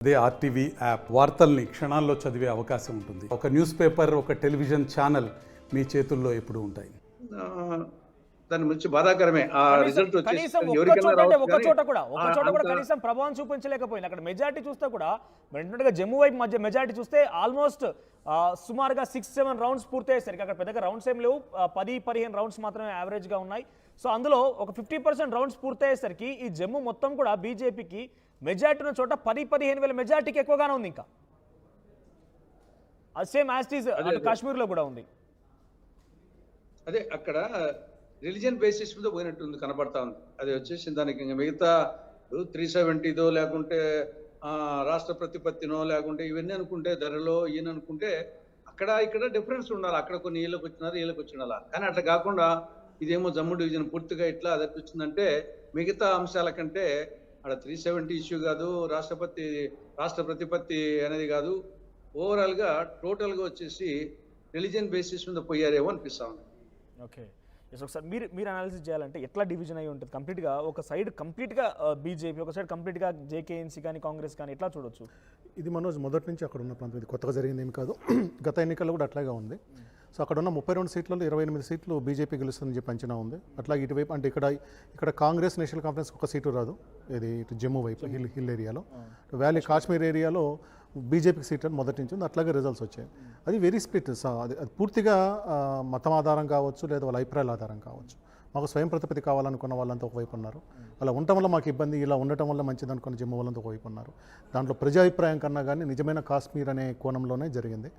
అదే RTV app వార్తల్ని క్షణాల్లో చదివే అవకాశం ఉంటుంది. ఒక న్యూస్ పేపర్, ఒక టెలివిజన్ ఛానల్ మీ చేతుల్లో ఎప్పుడు ఉంటాయి. దాని మంచి బాధాకరమే. ఆ రిజల్ట్ కనీసం ఒక చోట కూడా కనీసం ప్రభావం చూపించలేకపోయింది. అక్కడ మెజారిటీ చూస్తే కూడా వెంటనే జమ్మూ వైపు మెజారిటీ చూస్తే ఆల్మోస్ట్ సుమారుగా 6-7 రౌండ్స్ పూర్తయ్యేసరికి అక్కడ పెద్దగా రౌండ్స్ ఏం లేవు, 10-15 రౌండ్స్ మాత్రమే యావరేజ్గా ఉన్నాయి. సో అందులో ఒక 50% రౌండ్స్ పూర్తయ్యేసరికి ఈ జమ్మూ మొత్తం కూడా బీజేపీకి మెజారిటీ ఉన్న చోట 10-15 వేల మెజారిటీకి ఎక్కువగానే ఉంది. ఇంకా సేమ్ యాజ్ ఇట్ ఈజ్ అటు కాశ్మీర్లో కూడా ఉంది. అదే అక్కడ రిలీజియన్ బేసిస్ మీద పోయినట్టుంది, కనబడతా ఉంది. అది వచ్చేసి దానికి ఇంకా మిగతా 370దో లేకుంటే రాష్ట్ర ప్రతిపత్తినో లేకుంటే ఇవన్నీ అనుకుంటే ధరలో ఈయన అనుకుంటే అక్కడ ఇక్కడ డిఫరెన్స్ ఉండాలి. అక్కడ కొన్ని వీళ్ళకి వచ్చినారు, వీళ్ళకి వచ్చినారా, కానీ అట్లా కాకుండా ఇదేమో జమ్మూ డివిజన్ పూర్తిగా ఇట్లా అది వచ్చిందంటే మిగతా అంశాల కంటే అక్కడ 370 ఇష్యూ కాదు, రాష్ట్ర ప్రతిపత్తి అనేది కాదు, ఓవరాల్గా టోటల్గా వచ్చేసి రిలీజియన్ బేసిస్ మీద పోయారేమో అనిపిస్తా ఉంది. ఓకే, ఒకసారి మీరు అనాలిసిస్ చేయాలంటే ఎట్లా డివిజన్ అయి ఉంటుంది కంప్లీట్గా? ఒక సైడ్ కంప్లీట్గా బీజేపీ, ఒక సైడ్ కంప్లీట్గా జేకేఎన్సీ కానీ కాంగ్రెస్ కానీ ఎట్లా చూడొచ్చు? ఇది మనోజ్ మొదటి నుంచి అక్కడ ఉన్న ప్రాంతం, ఇది కొత్తగా జరిగింది ఏమి కాదు. గత ఎన్నికల్లో కూడా అట్లాగే ఉంది. సో అక్కడ ఉన్న 32 సీట్లలో 28 సీట్లు బీజేపీ గెలుస్తుందని చెప్పి అంచనా ఉంది. అట్లాగే ఇటువైపు అంటే ఇక్కడ కాంగ్రెస్ నేషనల్ కాన్ఫరెన్స్ ఒక సీటు రాదు, ఇది ఇటు జమ్మూ వైపు హిల్ ఏరియాలో, వ్యాలీ కాశ్మీర్ ఏరియాలో బీజేపీకి సీట్ అని మొదటి నుంచి ఉంది. అట్లాగే రిజల్ట్స్ వచ్చాయి. అది వెరీ స్ప్లిట్. అది పూర్తిగా మతం ఆధారం కావచ్చు, లేదా వాళ్ళ అభిప్రాయాల ఆధారం కావచ్చు. మాకు స్వయం ప్రతిపత్తి కావాలనుకున్న వాళ్ళంతా ఒకవైపు ఉన్నారు, అలా ఉండటం వల్ల మాకు ఇబ్బంది, ఇలా ఉండటం వల్ల మంచిది అనుకున్న జమ్మూ వాళ్ళంతా ఒకవైపు ఉన్నారు. దాంట్లో ప్రజాభిప్రాయం కన్నా కానీ నిజమైన కాశ్మీర్ అనే కోణంలోనే జరిగింది.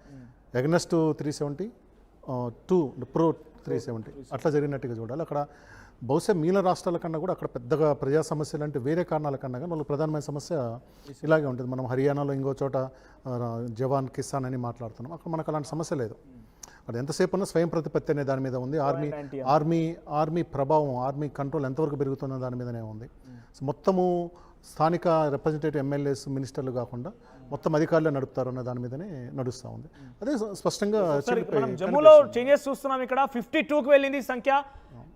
ఎగనెస్ట్ 370 2 ప్రో 370 అట్లా జరిగినట్టుగా చూడాలి. అక్కడ బహుశా మిగిలిన రాష్ట్రాల కన్నా కూడా అక్కడ పెద్దగా ప్రజా సమస్యలు అంటే వేరే కారణాల కన్నా కానీ వాళ్ళకి ప్రధానమైన సమస్య ఇలాగే ఉంటుంది. మనం హర్యానాలో ఇంకో చోట జవాన్ కిసాన్ అని మాట్లాడుతున్నాం, అక్కడ మనకు అలాంటి సమస్య లేదు. అది ఎంతసేపు ఉన్నా స్వయం ప్రతిపత్తి అనే దాని మీద ఉంది. ఆర్మీ ప్రభావం, ఆర్మీ కంట్రోల్ ఎంతవరకు పెరుగుతుందో దాని మీదనే ఉంది. సో మొత్తము స్థానిక రిప్రజెంటేటివ్ ఎమ్మెల్యేస్ మినిస్టర్లు కాకుండా మొత్తం అధికారులే నడుపుతారు అన్న దాని మీదనే నడుస్తూ ఉంది. అదే స్పష్టంగా జమ్మూలో చేంజెస్ చూస్తున్నాం. ఇక్కడ 52కు వెళ్ళింది సంఖ్య.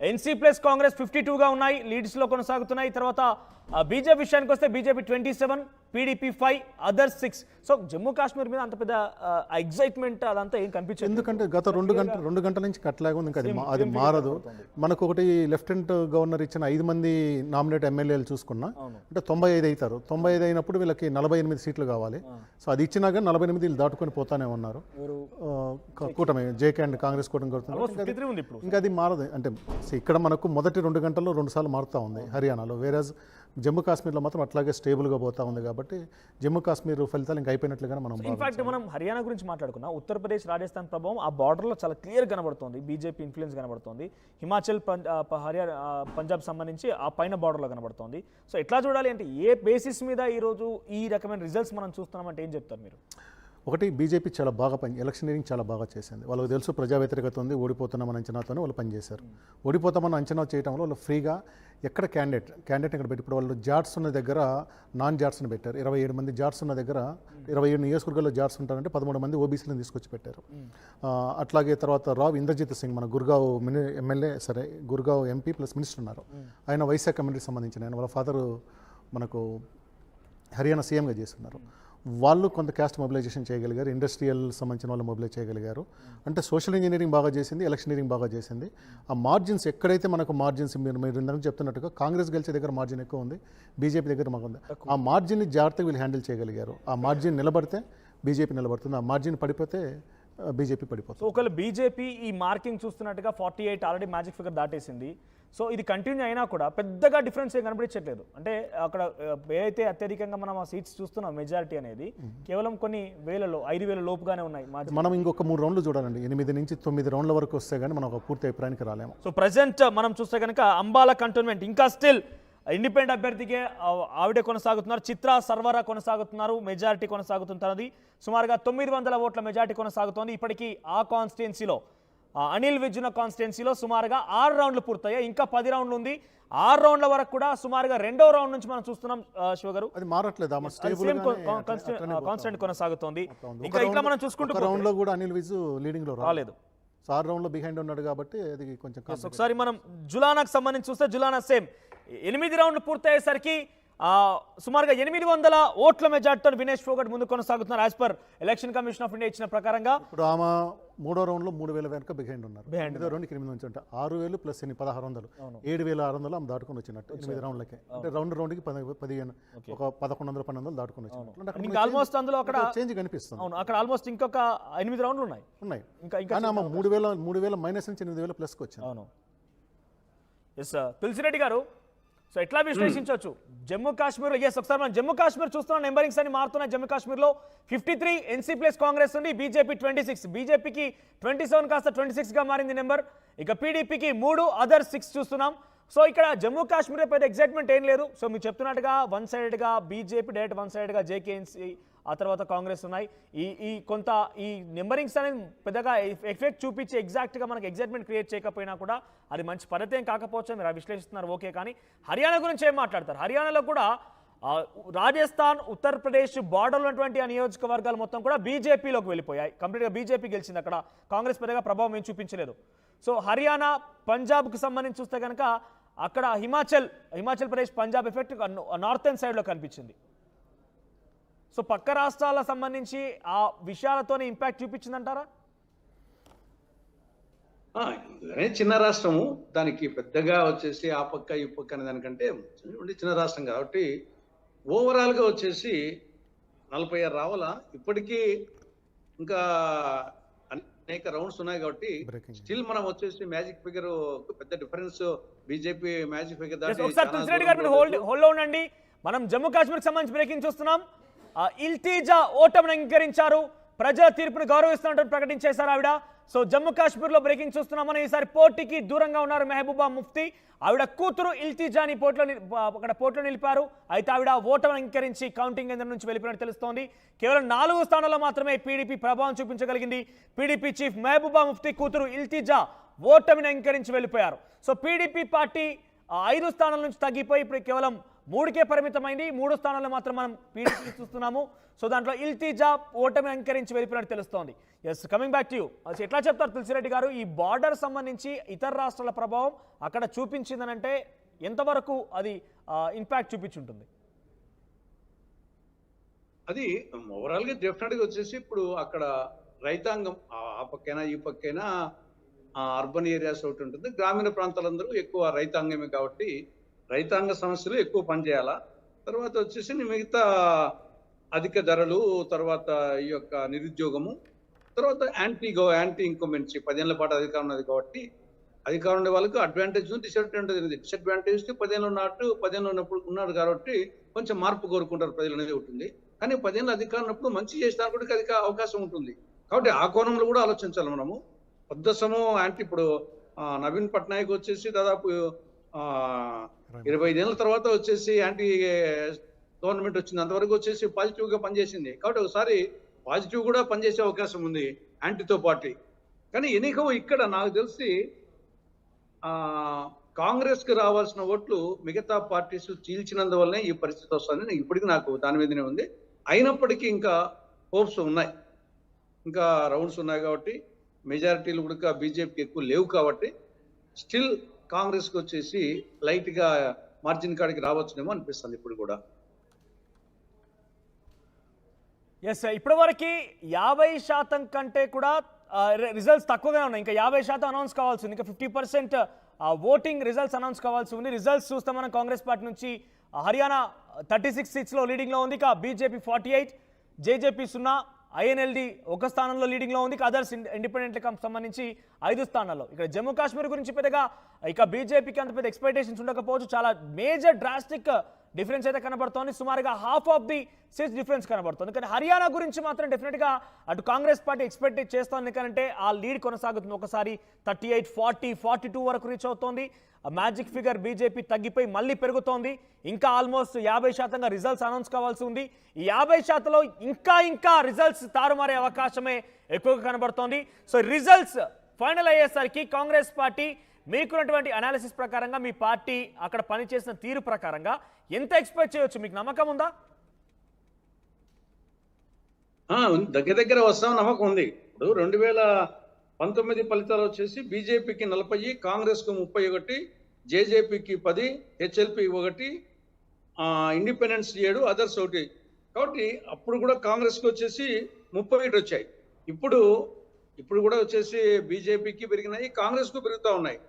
ఎన్సీ ప్లస్ కాంగ్రెస్ 52గా ఉన్నాయి, లీడ్స్లో కొనసాగుతున్నాయి. తర్వాత బీజేపీ విషయానికి వస్తే BJP 27, PDP 5, others 6. So Jammu Kashmir మీద అంత పెద్ద ఎగ్జైట్మెంట్ అదంతా ఏం కనిపించదు, ఎందుకంటే గత 2 గంటల నుంచి అట్లాగే ఉంది. ఇంకా అది మారదు. మనకు ఒకటి లెఫ్టినెంట్ గవర్నర్ ఇచ్చిన 5 మంది నామినేట్ ఎమ్మెల్యేలు చూసుకున్నా అంటే 95 అవుతారు. 95 అయినప్పుడు వీళ్ళకి 48 సీట్లు కావాలి. సో అది ఇచ్చినా కానీ 48 వీళ్ళు దాటుకొని పోతానే ఉన్నారు. కూటమి జేకే అండ్ కాంగ్రెస్ కూటమి కొడుతుంది. ఇంకా అది మారదు. అంటే ఇక్కడ మనకు మొదటి 2 గంటల్లో 2 సార్లు మారుతూ ఉంది హర్యానాలో, వేరేజ్ జమ్మూ కాశ్మీర్లో మాత్రం అట్లాగే స్టేబుల్గా పోతా ఉంది. కాబట్టి జమ్మూ కాశ్మీర్ ఫలితాలు ఇంకా అయిపోయినట్లుగానే ఇన్ఫాక్ట్ మనం హర్యానా గురించి మాట్లాడుకున్నా, ఉత్తరప్రదేశ్ రాజస్థాన్ ప్రభావం ఆ బార్డర్లో చాలా క్లియర్ కనబడుతుంది, బీజేపీ ఇన్ఫ్లుయెన్స్ కనబడుతుంది. హిమాచల్ హర్యానా పంజాబ్ సంబంధించి ఆ పైన బార్డర్లో కనబడుతుంది. సో ఎట్లా చూడాలి అంటే ఏ బేసిస్ మీద ఈరోజు ఈ రకమైన రిజల్ట్స్ మనం చూస్తున్నామంటే ఏం చెప్తారు మీరు? ఒకటి, బీజేపీ చాలా బాగా ఎలక్షనీరింగ్ చాలా బాగా చేసింది. వాళ్ళకి తెలుసు ప్రజా వ్యతిరేకత ఉంది, ఓడిపోతున్నామని అంచనాతోనే వాళ్ళు పనిచేశారు. ఓడిపోతామని అంచనా చేయడంలో వాళ్ళు ఫ్రీగా ఎక్కడ క్యాండిడేట్ ఇక్కడ పెట్టి, ఇప్పుడు వాళ్ళు జాట్స్ ఉన్న దగ్గర నాన్ జాట్స్ని పెట్టారు. 27 మంది జాట్స్ ఉన్న దగ్గర 27 నియోజకవర్గాల్లో జాట్స్ ఉంటారంటే 13 మంది ఓబీసీలను తీసుకొచ్చి పెట్టారు. అట్లాగే తర్వాత రావ్ ఇంద్రజిత్ సింగ్ మన Gurgaon MLA, Gurgaon MP plus minister ఉన్నారు. ఆయన వైశాఖ కమ్యూనిటీకి సంబంధించిన ఆయన, వాళ్ళ ఫాదరు మనకు హర్యానా సీఎంగా చేస్తున్నారు. వాళ్ళు కొంత క్యాస్ట్ మొబిలైజేషన్ చేయగలిగారు, ఇండస్ట్రియల్ సంబంధించిన వాళ్ళు మొబిలైజ్ చేయగలిగారు. అంటే సోషల్ ఇంజనీరింగ్ బాగా చేసింది, ఎలక్షనీరింగ్ బాగా చేసింది. ఆ మార్జిన్స్ ఎక్కడైతే మనకు మార్జిన్స్ మీరు ఇందాక చెప్తున్నట్టుగా కాంగ్రెస్ గెలిచే దగ్గర మార్జిన్ ఎక్కువ ఉంది, బీజేపీ దగ్గర మాకు ఉంది. ఆ మార్జిన్ని జాగ్రత్తగా వీళ్ళు హ్యాండిల్ చేయగలిగారు. ఆ మార్జిన్ నిలబడితే బీజేపీ నిలబడుతుంది, ఆ మార్జిన్ పడిపోతే బీజేపీ పడిపోతుంది. ఒకవేళ బీజేపీ ఈ మార్కింగ్ చూస్తున్నట్టుగా 48 ఆల్రెడీ మ్యాజిక్ ఫిగర్ దాటేసింది. సో ఇది కంటిన్యూ అయినా కూడా పెద్దగా డిఫరెన్స్ ఏం కనిపించట్లేదు. అంటే అక్కడ ఏదైతే అత్యధికంగా మనం ఆ సీట్స్ చూస్తున్నాం మెజారిటీ అనేది కేవలం కొన్ని 5,000 లోపుగానే ఉన్నాయి. మనం ఇంకొక 3 రౌండ్లు చూడాలండి, 8 నుంచి 9 రౌండ్ల వరకు వస్తే కానీ మనం ఒక పూర్తి అభిప్రాయానికి రాలేము. సో ప్రజెంట్ మనం చూస్తే కనుక అంబాలా కంటోన్మెంట్ ఇంకా స్టిల్ ఇండిపెండెంట్ అభ్యర్థికే ఆవిడే కొనసాగుతున్నారు, చిత్రా సర్వరా కొనసాగుతున్నారు, మెజారిటీ కొనసాగుతున్నది. సుమారుగా 900 ఓట్ల మెజారిటీ కొనసాగుతోంది. ఇప్పటికీ ఆ కాన్స్టిట్యున్సీలో అనిల్ విజ్జున కాన్స్టిట్యున్సీలో సుమారుగా 6 రౌండ్లు పూర్తయ్యాయి, ఇంకా 10 రౌండ్లు ఉంది. 6 రౌండ్ల వరకు కూడా సుమారుగా 2వ రౌండ్ నుంచి మనం చూస్తున్నాం శివ గారు, అది మారట్లేదు, కాన్స్టెంట్ కొనసాగుతోంది. ఇంకా ఇట్లా మనం చూసుకుంటూ రౌండ్ లో కూడా అనిల్ విజ్ లీడింగ్ లో రాలేదు, 6 రౌండ్లో బిహైండ్ ఉన్నాడు కాబట్టి అది కొంచెం. ఒకసారి మనం జులానాకు సంబంధించి చూస్తే జులానా సేమ్ 8 రౌండ్లు పూర్తయ్యేసరికి సుమారుగా 800 ఓట్ల మెజార్టీతో వినేష్ ఫోగట్ ముందు కొనసాగుతున్నారు as per election commission of India ఇచ్చిన ప్రకారంగా. ఇప్పుడు ఆమె మూడో రౌండ్లో 3000 వెనక బిహైండ్ ఉన్నారు. ఐదో రౌండ్కి 8 నుంచి అంటే 6000 ప్లస్ 1600 7600 ఆమె దాటుకొని వచ్చినట్టు 8 రౌండ్లకే. అంటే రౌండ్కి 15 ఒక 1100 1200 దాటుకొని వచ్చినట్టు. ఇంకా ఆల్మోస్ట్ అందులో అక్కడ చేంజ్ కనిపిస్తుంది. అవును, అక్కడ ఆల్మోస్ట్ ఇంకొక 8 రౌండ్లు ఉన్నాయి. కానీ ఆమె 3000 మైనస్ నుంచి 8000 ప్లస్కి వచ్చింది. అవును. ఎస్ తులసిరెడ్డి గారు, సో ఎట్లా విశ్లేషించవచ్చు జమ్మూ కాశ్మీర్లో? ఎస్, ఒకసారి మనం జమ్మూ కాశ్మీర్ చూస్తున్నాం, నెంబరింగ్స్ అన్ని మారుతున్నాయి. జమ్మూ కాశ్మీర్లో 53 ఎన్సీ ప్లస్ కాంగ్రెస్ ఉంది, బీజేపీ 26, బీజేపీకి 27 కాస్త 26గా మారింది నెంబర్. ఇక పీడీపీకి 3, అదర్ 6 చూస్తున్నాం. సో ఇక్కడ జమ్మూ కాశ్మీర్ పెద్ద ఎగ్జైట్మెంట్ ఏం లేదు. సో మీరు చెప్తున్నట్టుగా వన్ సైడ్గా బీజేపీ డైరెక్ట్, వన్ సైడ్గా జేకేఎన్సీ, ఆ తర్వాత కాంగ్రెస్ ఉన్నాయి. ఈ కొంత ఈ నెంబరింగ్స్ అనేది పెద్దగా ఎఫెక్ట్ చూపించి ఎగ్జాక్ట్గా మనకి ఎగ్జైట్మెంట్ క్రియేట్ చేయకపోయినా కూడా అది మంచి పద్ధతి ఏం కాకపోవచ్చు, మీరు విశ్లేషిస్తున్నారు ఓకే. కానీ హర్యానా గురించి ఏం మాట్లాడతారు? హర్యానాలో కూడా రాజస్థాన్, ఉత్తరప్రదేశ్ బార్డర్లో ఉన్నటువంటి ఆ నియోజకవర్గాలు మొత్తం కూడా బీజేపీలోకి వెళ్ళిపోయాయి. కంప్లీట్గా బీజేపీ గెలిచింది, అక్కడ కాంగ్రెస్ పెద్దగా ప్రభావం ఏం చూపించలేదు. సో హర్యానా, పంజాబ్కి సంబంధించి చూస్తే కనుక అక్కడ హిమాచల్ ప్రదేశ్, పంజాబ్ ఎఫెక్ట్ నార్థన్ సైడ్లో కనిపించింది. సో పక్క రాష్ట్రాలకు సంబంధించి ఆ విషయాలతోనే ఇంపాక్ట్ చూపించిందంటారా? చిన్న రాష్ట్రము, దానికి పెద్దగా వచ్చేసి ఆ పక్క ఈ పక్క అనే దానికంటే చిన్న రాష్ట్రం కాబట్టి ఓవరాల్గా వచ్చేసి 46 రావాలా. ఇప్పటికీ ఇంకా అనేక రౌండ్స్ ఉన్నాయి కాబట్టి స్టిల్ మనం వచ్చేసి మ్యాజిక్ ఫిగర్ పెద్ద difference BJP magic figure hold ఉండండి. మనం జమ్మూ కాశ్మీర్కి సంబంధించి బ్రేకింగ్ చూస్తున్నాం. ఇల్తిజా ఓటమిని అంగీకరించారు, ప్రజల తీర్పును గౌరవిస్తున్నట్టు ప్రకటించేశారు ఆవిడ. సో జమ్మూ కాశ్మీర్లో బ్రేకింగ్ చూస్తున్నాం మనం. ఈసారి పోటీకి దూరంగా ఉన్నారు మెహబూబా ముఫ్తీ. ఆవిడ కూతురు ఇల్తిజాని పోటీలో నిలిపారు. అయితే ఆవిడ ఓటమిని అంగీకరించి కౌంటింగ్ కేంద్రం నుంచి వెళ్ళిపోయినట్టు తెలుస్తోంది. కేవలం 4 స్థానాల్లో మాత్రమే పీడీపీ ప్రభావం చూపించగలిగింది. పీడీపీ చీఫ్ మెహబూబా ముఫ్తీ కూతురు ఇల్తిజా ఓటమిని అంగీకరించి వెళ్ళిపోయారు. సో పీడీపీ పార్టీ 5 స్థానాల నుంచి తగ్గిపోయి ఇప్పుడు కేవలం 3కే పరిమితమైంది. 3 స్థానాల్లో మాత్రం మనం పీడీపీ చూస్తున్నాము. సో దాంట్లో ఇల్తిజా ఓటమి అంకరించి వెళ్ళిపోయినట్టు తెలుస్తోంది. Yes, coming back to you. ఎట్లా చెప్తారు తులసిరెడ్డి గారు, ఈ బార్డర్ సంబంధించి ఇతర రాష్ట్రాల ప్రభావం అక్కడ చూపించిందని అంటే ఎంతవరకు అది ఇంపాక్ట్ చూపించుంటుంది? అది ఓవరాల్గా డెఫినెట్గా వచ్చేసి ఇప్పుడు అక్కడ రైతాంగం ఆ పక్కైనా ఈ పక్కైనా అర్బన్ ఏరియాస్ ఒకటి ఉంటుంది, గ్రామీణ ప్రాంతాలందరూ ఎక్కువ రైతాంగమే కాబట్టి రైతాంగ సమస్యలు ఎక్కువ పనిచేయాలా. తర్వాత వచ్చేసి మిగతా అధిక ధరలు, తర్వాత ఈ యొక్క నిరుద్యోగము, తర్వాత యాంటీ ఇంకంబెన్సీ 10 ఏళ్ల పాటు అధికారం ఉన్నది కాబట్టి అధికారం ఉండే వాళ్ళకి అడ్వాంటేజ్ డిసడ్వాంటేజ్ ఉంది. డిసడ్వాంటేజ్కి 10 ఏళ్ళు ఉన్నట్టు 10 ఏళ్ళు ఉన్నప్పుడు ఉన్నాడు కాబట్టి కొంచెం మార్పు కోరుకుంటారు ప్రజలు అనేది ఉంటుంది. కానీ 10 ఏళ్ళ అధికారం ఉన్నప్పుడు మంచి చేసిన కూడా అధిక అవకాశం ఉంటుంది కాబట్టి ఆ కోణంలో కూడా ఆలోచించాలి మనము. పొద్దుసము ఇప్పుడు నవీన్ పట్నాయక్ వచ్చేసి దాదాపు 25 ఏళ్ళ తర్వాత వచ్చేసి యాంటీ గవర్నమెంట్ వచ్చింది, అంతవరకు వచ్చేసి పాజిటివ్గా పనిచేసింది కాబట్టి ఒకసారి పాజిటివ్ కూడా పనిచేసే అవకాశం ఉంది యాంటీతో పాటు. కానీ ఎన్నికో ఇక్కడ నాకు తెలిసి కాంగ్రెస్కి రావాల్సిన ఓట్లు మిగతా పార్టీస్ చీల్చినందువల్లనే ఈ పరిస్థితి వస్తుంది. ఇప్పటికీ నాకు దాని మీదనే ఉంది. అయినప్పటికీ ఇంకా హోప్స్ ఉన్నాయి, ఇంకా రౌండ్స్ ఉన్నాయి కాబట్టి మెజారిటీలు కూడా బీజేపీకి ఎక్కువ లేవు కాబట్టి స్టిల్ కాంగ్రెస్కి వచ్చేసి లైట్గా మార్జిన్ కాడికి రావచ్చునేమో అనిపిస్తుంది ఇప్పుడు కూడా. ఎస్, ఇప్పటి వరకు 50% కంటే కూడా రిజల్ట్స్ తక్కువగా ఉన్నాయి. ఇంకా 50% అనౌన్స్ కావాల్సి ఉంది. ఇంకా 50% ఓటింగ్ రిజల్ట్స్ అనౌన్స్ కావాల్సి ఉంది. రిజల్ట్స్ చూస్తే మనం కాంగ్రెస్ పార్టీ నుంచి హర్యానా 36 సీట్స్లో లీడింగ్లో ఉంది. ఇక బీజేపీ 48, జేజేపీ 0, ఐఎన్ఎల్డి 1 స్థానంలో లీడింగ్లో ఉంది. అదర్స్ ఇండిపెండెంట్కి సంబంధించి 5 స్థానాల్లో. ఇక్కడ జమ్మూ కాశ్మీర్ గురించి పెద్దగా ఇక బీజేపీకి అంత పెద్ద ఎక్స్పెక్టేషన్స్ ఉండకపోవచ్చు. చాలా మేజర్ డ్రాస్టిక్ డిఫరెన్స్ అయితే కనబడుతోంది. సుమారుగా half of the seats difference కనబడుతుంది. కానీ హర్యానా గురించి మాత్రం డెఫినెట్గా అటు కాంగ్రెస్ పార్టీ ఎక్స్పెక్ట్ చేస్తోంది. ఎందుకంటే ఆ లీడ్ కొనసాగుతుంది. ఒకసారి 38, 40, 42 వరకు రీచ్ అవుతోంది. మ్యాజిక్ ఫిగర్ బీజేపీ తగ్గిపోయి మళ్ళీ పెరుగుతోంది. ఇంకా ఆల్మోస్ట్ 50% రిజల్ట్స్ అనౌన్స్ కావాల్సి ఉంది. ఈ 50%లో ఇంకా రిజల్ట్స్ తారుమారే అవకాశమే ఎక్కువగా కనబడుతోంది. సో రిజల్ట్స్ ఫైనల్ అయ్యేసరికి కాంగ్రెస్ పార్టీ మీకున్నటువంటి అనాలిసిస్ ప్రకారంగా, మీ పార్టీ అక్కడ పనిచేసిన తీరు ప్రకారంగా ఎంత ఎక్స్పెక్ట్ చేయొచ్చు? మీకు నమ్మకం ఉందా? దగ్గర వస్తాం నమ్మకం ఉంది. ఇప్పుడు 2019 ఫలితాలు వచ్చేసి బీజేపీకి 40, కాంగ్రెస్కు 31, జేజేపీకి 10, హెచ్ఎల్పీ 1, ఇండిపెండెన్స్ 7, అదర్స్ 1. కాబట్టి అప్పుడు కూడా కాంగ్రెస్కి వచ్చేసి 31 వచ్చాయి. ఇప్పుడు కూడా వచ్చేసి బీజేపీకి పెరిగినాయి, కాంగ్రెస్కు పెరుగుతూ ఉన్నాయి.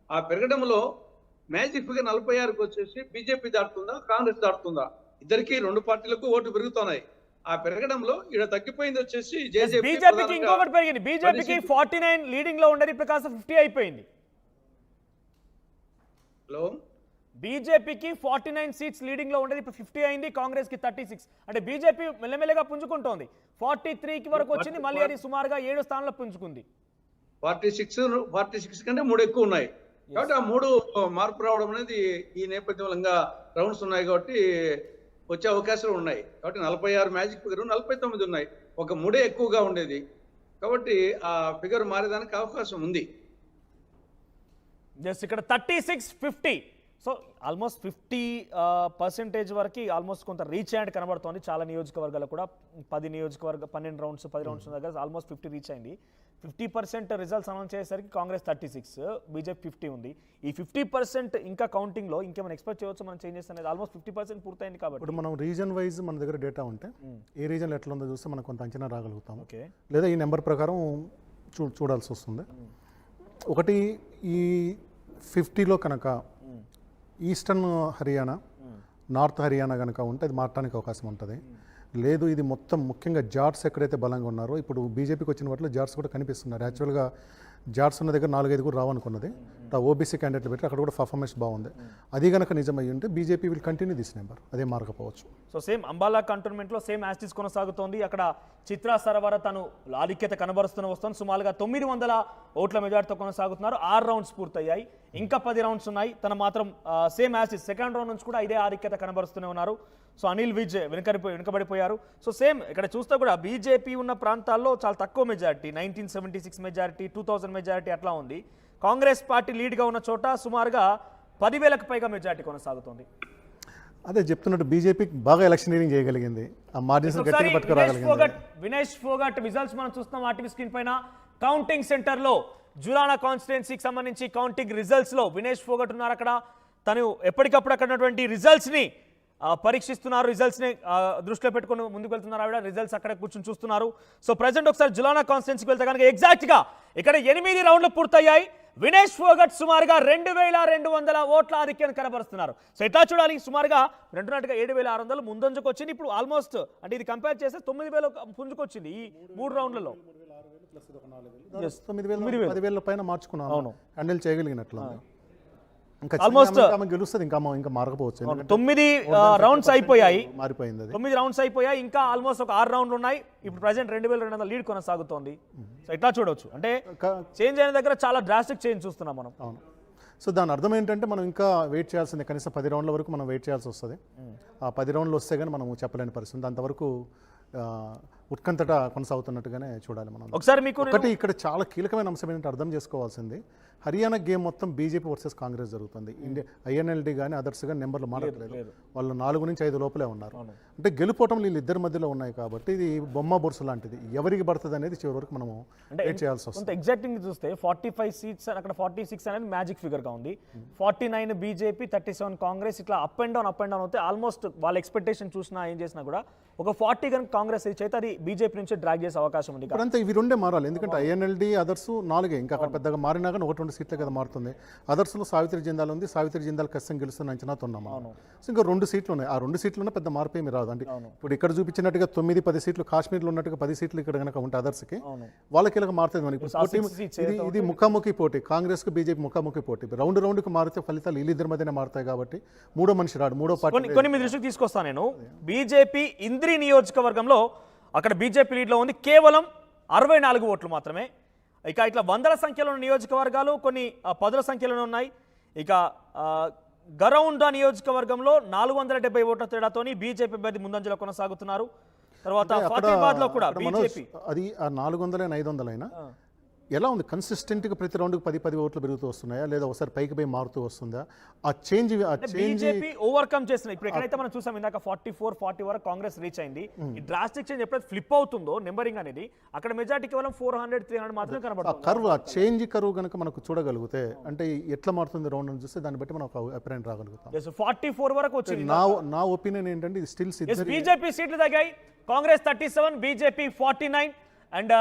ఆ పెరగడంలో మ్యాజిక్ ఫిగర్ 46కి వచ్చేసి బీజేపీ దాటుతుందా, కాంగ్రెస్ దాటుతుందా? ఇద్దరికి 2 పార్టీలకు ఓటు పెరుగుతున్నాయి. ఆ పెరగడంలో ఇక్కడ తగ్గిపోయింది వచ్చేసి బీజేపీకి ఇంకొకటి పెరిగింది. బీజేపీకి 49 లీడింగ్ లో ఉండేది, ఇప్పుడు కాస్త 50 అయిపోయింది. హలో, బీజేపీకి 49 సీట్స్ లీడింగ్ లో ఉండేది, ఇప్పుడు 50 అయింది. కాంగ్రెస్ కి 36. అంటే బీజేపీ మెల్లమెల్లగా పుంజుకుంటోంది. 43కి వరకు వచ్చింది, మళ్ళీ అది సుమారుగా 7 స్థానాల్లో పుంజుకుంది. 46 కంటే 3 ఎక్కువ ఉన్నాయి. కాబట్టి ఆ 3 మార్పు రావడం అనేది ఈ నేపథ్యంలో ఇంకా రౌండ్స్ ఉన్నాయి కాబట్టి వచ్చే అవకాశాలు ఉన్నాయి. కాబట్టి 46 మ్యాజిక్ ఫిగర్, 49 ఉన్నాయి. ఒక 3 ఎక్కువగా ఉండేది కాబట్టి ఆ ఫిగర్ మారేదానికి అవకాశం ఉంది. జస్ట్ ఇక్కడ 36-50. సో ఆల్మోస్ట్ 50% వరకు ఆల్మోస్ట్ కొంత రీచ్ అయ్యాడు కనబడుతోంది. చాలా నియోజకవర్గాలు కూడా 12 రౌండ్స్ 10 రౌండ్స్ దగ్గర ఆల్మోస్ట్ 50 రీచ్ అయింది. 50% రిజల్ట్స్ అనౌన్స్ చేసేసరికి కాంగ్రెస్ 36, బీజేపీ 50 ఉంది. ఈ 50% ఇంకా కౌంటింగ్లో ఇంకేమైనా ఎక్స్పెక్ట్ చేయవచ్చు మనం చేంజెస్ అనేది? ఆల్మోస్ట్ 50% పూర్తయింది కాబట్టి ఇప్పుడు మనం రీజన్ వైజ్ మన దగ్గర డేటా ఉంటే ఏ రీజన్లో ఎట్లా ఉందో చూస్తే మనం కొంత అంచనా రాగలుగుతాం. ఓకే, లేదా ఈ నెంబర్ ప్రకారం చూడాల్సి వస్తుంది. ఒకటి, ఈ 50లో కనుక ఈస్టర్న్ హర్యానా, నార్త్ హర్యానా కనుక ఉంటే అది మారటానికి అవకాశం ఉంటుంది. లేదు, ఇది మొత్తం ముఖ్యంగా జాట్స్ ఎక్కడైతే బలంగా ఉన్నారో, ఇప్పుడు బీజేపీకి వచ్చిన వాటిలో జాట్స్ కూడా కనిపిస్తున్నారు. యాక్చువల్గా జాట్స్ ఉన్న దగ్గర 4-5 రావనుకున్నది, ఓబీసీ క్యాండిడేట్లు పెట్టి అక్కడ కూడా పర్ఫార్మెన్స్ బాగుంది. అది కనుక నిజమై ఉంటే BJP will continue this number, అదే మారకపోవచ్చు. సో సేమ్ అంబాలా కంటోన్మెంట్లో సేమ్ యాస్టిస్ కొనసాగుతోంది. అక్కడ చిత్రా సరవర తను ఆధిక్యత కనబరుస్తూనే వస్తుంది. సుమారుగా 900 ఓట్ల మెజార్టీతో కొనసాగుతున్నారు. 6 రౌండ్స్ పూర్తయ్యాయి, ఇంకా 10 రౌండ్స్ ఉన్నాయి. తన మాత్రం సేమ్ యాస్టిస్ సెకండ్ రౌండ్ నుంచి కూడా ఇదే ఆధిక్యత కనబరుస్తూనే ఉన్నారు. సో అనిల్ విజ్ వెనుకబడిపోయారు. సో సేమ్ ఇక్కడ చూస్తే కూడా బీజేపీ ఉన్న ప్రాంతాల్లో చాలా తక్కువ మెజారిటీ, 1976 మెజారిటీ, 2000 మెజారిటీ అట్లా ఉంది. కాంగ్రెస్ పార్టీ లీడ్గా ఉన్న చోట సుమారుగా 10,000కు పైగా మెజారిటీ కొనసాగుతుంది. అదే చెప్తున్నట్టు బీజేపీ బాగా ఎలక్షనీరింగ్ చేయగలిగింది, ఆ మార్జిన్స్ గట్టిగా పట్టుకురాగలిగింది. వినేష్ ఫోగట్ రిజల్ట్స్ మనం చూస్తున్నాం ఆర్టీవీ స్క్రీన్ పైన. కౌంటింగ్ సెంటర్లో జులానా కాన్స్టిట్యుయెన్సీకి సంబంధించి కౌంటింగ్ రిజల్ట్స్లో వినేష్ ఫోగట్ ఉన్నారు. అక్కడ తను ఎప్పటికప్పుడు అక్కడ ఉన్నటువంటి రిజల్ట్స్ని పరీక్షిస్తున్నారు. రిజల్ట్స్ని దృష్టిలో పెట్టుకుని ముందుకు వెళ్తున్నారు ఆవిడ. రిజల్ట్స్ అక్కడ కూర్చొని చూస్తున్నారు. సో ప్రజెంట్ ఒకసారి జులానా కాన్స్టిట్యుయెన్సీకి వెళ్తే కనుక ఎగ్జాక్ట్గా ఇక్కడ 8 రౌండ్లు పూర్తయ్యాయి. వినేష్ ఫోగట్ సుమారుగా 2200 ఓట్ల ఆధిక్యాన్ని కనబరుస్తున్నారు. సో ఎట్లా చూడాలి, సుమారుగా 7,600 ముందంజకు వచ్చింది. ఇప్పుడు ఆల్మోస్ట్ అంటే ఇది కంపేర్ చేస్తే 9,000 పుంజుకొచ్చింది ఈ 3 రౌండ్లలో. 10,000 పైన మార్చుకున్నాను, హ్యాండిల్ చేయగలిగినట్లు. ఆల్మోస్ట్ గెలుస్తుంది, ఇంకా మారకపోవచ్చు. 9 రౌండ్స్ అయిపోయాయి, మారిపోయింది. 9 రౌండ్స్ అయిపోయాయి, ఇంకా ఆల్మోస్ట్ ఒక 6 రౌండ్లు ఉన్నాయి. ఇప్పుడు ప్రజెంట్ 2,200 లీడ్ కొనసాగుతోంది. సో ఇట్లా చూడవచ్చు, అంటే చేంజ్ అయిన దగ్గర చాలా డ్రాస్టిక్ చేంజ్ చూస్తున్నాం మనం. అవును. సో దాని అర్థం ఏంటంటే మనం ఇంకా వెయిట్ చేయాల్సిందే, కనీసం 10 రౌండ్ల వరకు మనం వెయిట్ చేయాల్సి వస్తుంది. ఆ 10 రౌండ్లు వస్తే కానీ మనం చెప్పలేని పరిస్థితి. అంతవరకు ఉత్కంఠట కొనసాగుతున్నట్టుగానే చూడాలి మనం. ఒకసారి మీకు ఒకటి ఇక్కడ చాలా కీలకమైన అంశం ఏంటంటే అర్థం చేసుకోవాల్సింది, హర్యానా గేమ్ మొత్తం బీజేపీ వర్సెస్ కాంగ్రెస్ జరుగుతుంది. ఇండియా ఐఎన్ఎల్డీ కానీ అదర్స్ కానీ నెంబర్లు మారట్లేదు, వాళ్ళు 4 నుంచి 5 లోపలే ఉన్నారు. అంటే గెలుపోవటం వీళ్ళిద్దరి మధ్యలో ఉన్నాయి కాబట్టి ఇది బొమ్మ బొరుసు లాంటిది, ఎవరికి పడుతుంది అనేది చివరి వరకు మనము వెయిట్ చేయాల్సి వస్తుంది. ఎగ్జాక్టింగ్ చూస్తే 45 సీట్స్ అక్కడ 46 అనేది మ్యాజిక్ ఫిగర్ గా ఉంది. 49 బీజేపీ, 37 కాంగ్రెస్. ఇట్లా అప్ అండ్ డౌన్ అవుతే ఆల్మోస్ట్ వాళ్ళ ఎక్స్పెక్టేషన్ చూసినా ఏం చేసినా కూడా ఒక 40 కనుక కాంగ్రెస్ చేస్తే అది బీజేపీ నుంచి డ్రాగ్ చేసే అవకాశం ఉంది. ఇప్పుడంతా ఇవి 2 మారాలి, ఎందుకంటే ఐఎన్ఎల్డీ అదర్స్ 4, ఇంకా అక్కడ పెద్దగా మారినా కానీ 1-2 సీట్లే కదా మారుతుంది. అదర్స్లో సావిత్రి జిందాల్ ఉంది, సావిత్రి జిందాల్ ఖచ్చితంగా గెలుస్తున్న అంచనాతో ఉన్నాము. సో ఇంకా 2 సీట్లు ఉన్నాయి, ఆ 2 సీట్లోనే పెద్ద మార్పు ఏమి రాదు. అంటే ఇప్పుడు ఇక్కడ చూపించినట్టుగా 9-10 సీట్లు, కాశ్మీర్లో ఉన్నట్టుగా 10 సీట్లు ఇక్కడ కనుక ఉంటే అదర్స్కి వాళ్ళకి ఇలా మారుతుంది. మనకి ఇప్పుడు ఇది ముఖాముఖి పోటీ, కాంగ్రెస్కి బీజేపీ ముఖాముఖి పోటీ. రౌండ్కి మారితే ఫలితాలు వీళ్ళిద్దరి మధ్యనే మారుతాయి కాబట్టి మూడో మనిషి రాడు, మూడో పార్టీ. కొన్ని మీ దృష్టికి తీసుకొస్తాను నేను. బీజేపీ ఇంద్రి నియోజకవర్గంలో అక్కడ బీజేపీ లీడ్లో ఉంది, కేవలం 64 ఓట్లు మాత్రమే. ఇక ఇట్లా 100ల సంఖ్యలో ఉన్న నియోజకవర్గాలు కొన్ని 10ల సంఖ్యలోనే ఉన్నాయి. ఇక గరౌండా నియోజకవర్గంలో 470 ఓట్ల తేడాతోని బీజేపీ అభ్యర్థి ముందంజలో కొనసాగుతున్నారు. తర్వాత ఫాతిమాబాద్లో కూడా బీజేపీ అది 400 500 అయినా ఎలా ఉంది కన్సిస్టెంట్గా ప్రతి రౌండ్కి 10 ఓట్లు పెరుగుతూ వస్తున్నాయా లేదా ఒకసారి పైకి పోయి మారుతూ వస్తుందా ఆ చేంజ్ బీజేపీ ఓవర్కమ్ చేసిన ఇప్పుడు ఎక్కడైతే మనం చూసాం ఇందాక 44-40 వరకు కాంగ్రెస్ రీచ్ అయింది. ఈ డ్రాస్టిక్ చేంజ్ ఎప్పుడైతే ఫ్లిప్ అవుతుందో నెంబరింగ్ అనేది అక్కడ మెజారిటీ కేవలం 400-300 మాత్రమే ఆ కనబడుతుంది. కర్వ్ ఆ చేంజ్ కర్వ్ కనుక మనకు చూడగలిగితే అంటే ఎట్లా మారుతుంది రౌండ్ అని చూస్తే దాన్ని బట్టి మనం ఒక అభిప్రాయం రాగలుగుతాం. 44 వరకు వచ్చింది. నా ఒపీనియన్ ఏంటంటే ఇది స్టిల్ బీజేపీ సీట్లు తగ్గాయి. Congress 37, BJP 49 and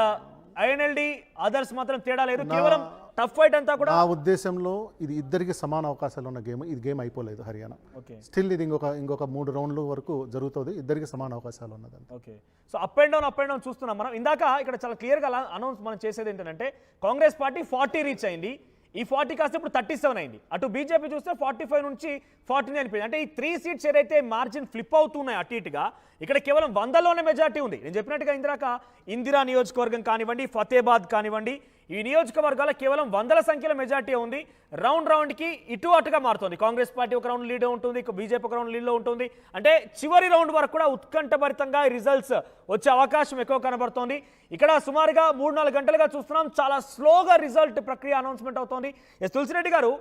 INLD others మాత్రం తేడా లేదు. కేవలం టఫ్ ఫైట్ అంతా కూడా నా ఉద్దేశంలో ఇది ఇద్దరికి సమాన అవకాశాలు ఉన్న గేమ్. ఇది గేమ్ అయిపోలేదు హర్యానా. ఓకే, స్టిల్ ఇది ఇంకొక 3 రౌండ్ల వరకు జరుగుతుంది. ఇద్దరికి సమాన అవకాశాలు ఉన్నది. Okay. So up and down చూస్తున్నాం మనం. ఇందాక ఇక్కడ చాలా క్లియర్గా అనౌన్స్ మనం చేసేది ఏంటంటే కాంగ్రెస్ పార్టీ 40 రీచ్ అయింది. ఈ 40 కాస్త ఇప్పుడు 37 అయింది. అటు బీజేపీ చూస్తే 45 నుంచి 49 అయిపోయింది. అంటే ఈ 3 సీట్స్ ఏదైతే మార్జిన్ ఫ్లిప్ అవుతున్నాయి అటు ఇటుగా, ఇక్కడ కేవలం 100లోనే మెజార్టీ ఉంది. నేను చెప్పినట్టుగా ఇందాక ఇందిరా నియోజకవర్గం కానివ్వండి, ఫతేబాద్ కానివ్వండి, ఈ నియోజకవర్గాల కేవలం 100ల సంఖ్యలో మెజార్టీ ఉంది. రౌండ్కి ఇటు అటుగా మారుతుంది. కాంగ్రెస్ పార్టీ ఒక రౌండ్ లీడ్ ఉంటుంది, బీజేపీ ఒక రౌండ్ లీడ్లో ఉంటుంది. అంటే చివరి రౌండ్ వరకు కూడా ఉత్కంఠభరితంగా రిజల్ట్స్ వచ్చే అవకాశం ఎక్కువ కనబడుతోంది. ఇక్కడ సుమారుగా 3-4 గంటలుగా చూస్తున్నాం చాలా స్లోగా రిజల్ట్ ప్రక్రియ అనౌన్స్మెంట్ అవుతోంది. ఎస్ తులసిరెడ్డి గారు,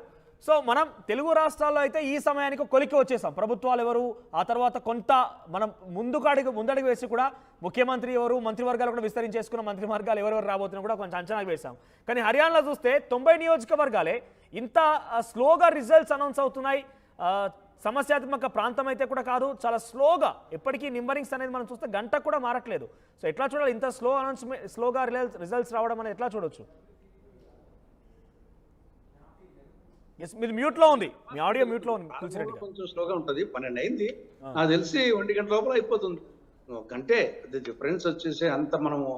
సో మనం తెలుగు రాష్ట్రాల్లో అయితే ఈ సమయానికి కొలికి వచ్చేసాం. ప్రభుత్వాలు ఎవరు, ఆ తర్వాత కొంత మనం ముందడుగు వేసి కూడా ముఖ్యమంత్రి ఎవరు, మంత్రివర్గాలు కూడా విస్తరించేసుకున్న మంత్రివర్గాలు ఎవరెవరు రాబోతున్నా కూడా కొంచెం అంచనా వేశాం. కానీ హర్యానాలో చూస్తే 90 నియోజకవర్గాలే ఇంత స్లోగా రిజల్ట్స్ అనౌన్స్ అవుతున్నాయి. సమస్యాత్మక ప్రాంతం అయితే కూడా కాదు, చాలా స్లోగా ఎప్పటికీ నింబరింగ్స్ అనేది మనం చూస్తే గంట కూడా మారట్లేదు. సో ఎట్లా చూడాలి ఇంత స్లోగా రిజల్ట్స్ రావడం అనేది ఎట్లా చూడొచ్చు? మీరు మ్యూట్ లో ఉంది, మీ ఆడియో మ్యూట్ లో ఉంది. కొంచెం స్లోగా ఉంటుంది. 12 అయింది నాకు తెలిసి 1 గంట లోపల అయిపోతుంది. గంటే డిఫరెన్స్ వచ్చేసి అంత మనము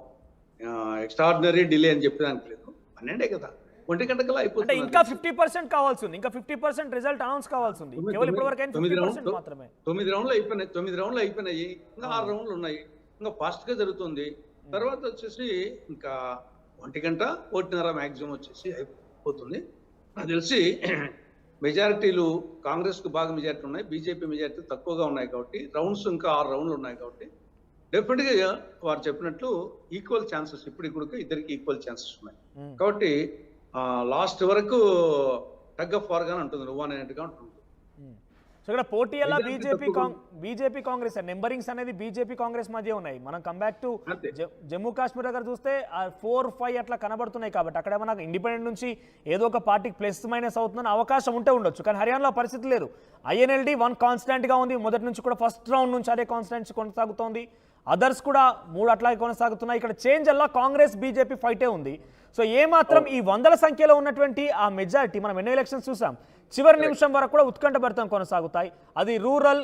ఎక్స్ట్రాడినరీ డిలే అని చెప్పడానికి లేదు. 12 కదా, 1 గంటకల్లా అయిపోతుంది. ఇంకా 50% కావాల్సి ఉంది, ఇంకా 50% రిజల్ట్ అనౌన్స్ కావాల్సి ఉంది. కేవలం ఇప్పటివరకు 50% మాత్రమే. 9 రౌండ్లు అయిపోయినాయి. ఇంకా 6 రౌండ్లు ఉన్నాయి. ఇంకా ఫాస్ట్ గా జరుగుతుంది. తర్వాత వచ్చేసి ఇంకా 1 గంట 1:30 మ్యాక్సిమం వచ్చేసి అయిపోతుంది. నాకు తెలిసి మెజారిటీలు కాంగ్రెస్ కు బాగా మెజారిటీ ఉన్నాయి, బీజేపీ మెజారిటీ తక్కువగా ఉన్నాయి. కాబట్టి రౌండ్స్ ఇంకా 6 రౌండ్లు ఉన్నాయి. కాబట్టి డెఫినెట్ గా వారు చెప్పినట్లు ఈక్వల్ ఛాన్సెస్ ఇప్పుడు ఇద్దరికి ఈక్వల్ ఛాన్సెస్ ఉన్నాయి. కాబట్టి లాస్ట్ వరకు టగ్ ఆఫ్ వార్ గానే ఉంటుంది, నువ్వు అనేట్టుగా ఉంటుంది. సో ఇక్కడ పోటీ ఎలా బీజేపీ కాంగ్రెస్ నెంబరింగ్స్ అనేది బీజేపీ కాంగ్రెస్ మధ్య ఉన్నాయి. మనం కంబ్యాక్ టు జమ్మూ కాశ్మీర్ దగ్గర చూస్తే 4-5 అట్లా కనబడుతున్నాయి. కాబట్టి అక్కడ ఏమన్నా ఇండిపెండెంట్ నుంచి ఏదో ఒక పార్టీకి ప్లస్ మైనస్ అవుతుందని అవకాశం ఉండొచ్చు. కానీ హర్యానాలో పరిస్థితి లేదు. ఐఎన్ఎల్డి 1 కాన్స్టాంట్ గా ఉంది. మొదటి నుంచి కూడా ఫస్ట్ రౌండ్ నుంచి అదే కాన్స్టాంట్ కొనసాగుతోంది. అదర్స్ కూడా 3 అట్లాగే కొనసాగుతున్నాయి. ఇక్కడ చేంజ్ అలా కాంగ్రెస్ బీజేపీ ఫైటే ఉంది. సో ఏమాత్రం ఈ 100ల సంఖ్యలో ఉన్నటువంటి ఆ మెజారిటీ మనం ఎన్నో ఎలక్షన్స్ చూసాం, చివరి నిమిషం వరకు కూడా ఉత్కంఠభరితం కొనసాగుతాయి. అది రూరల్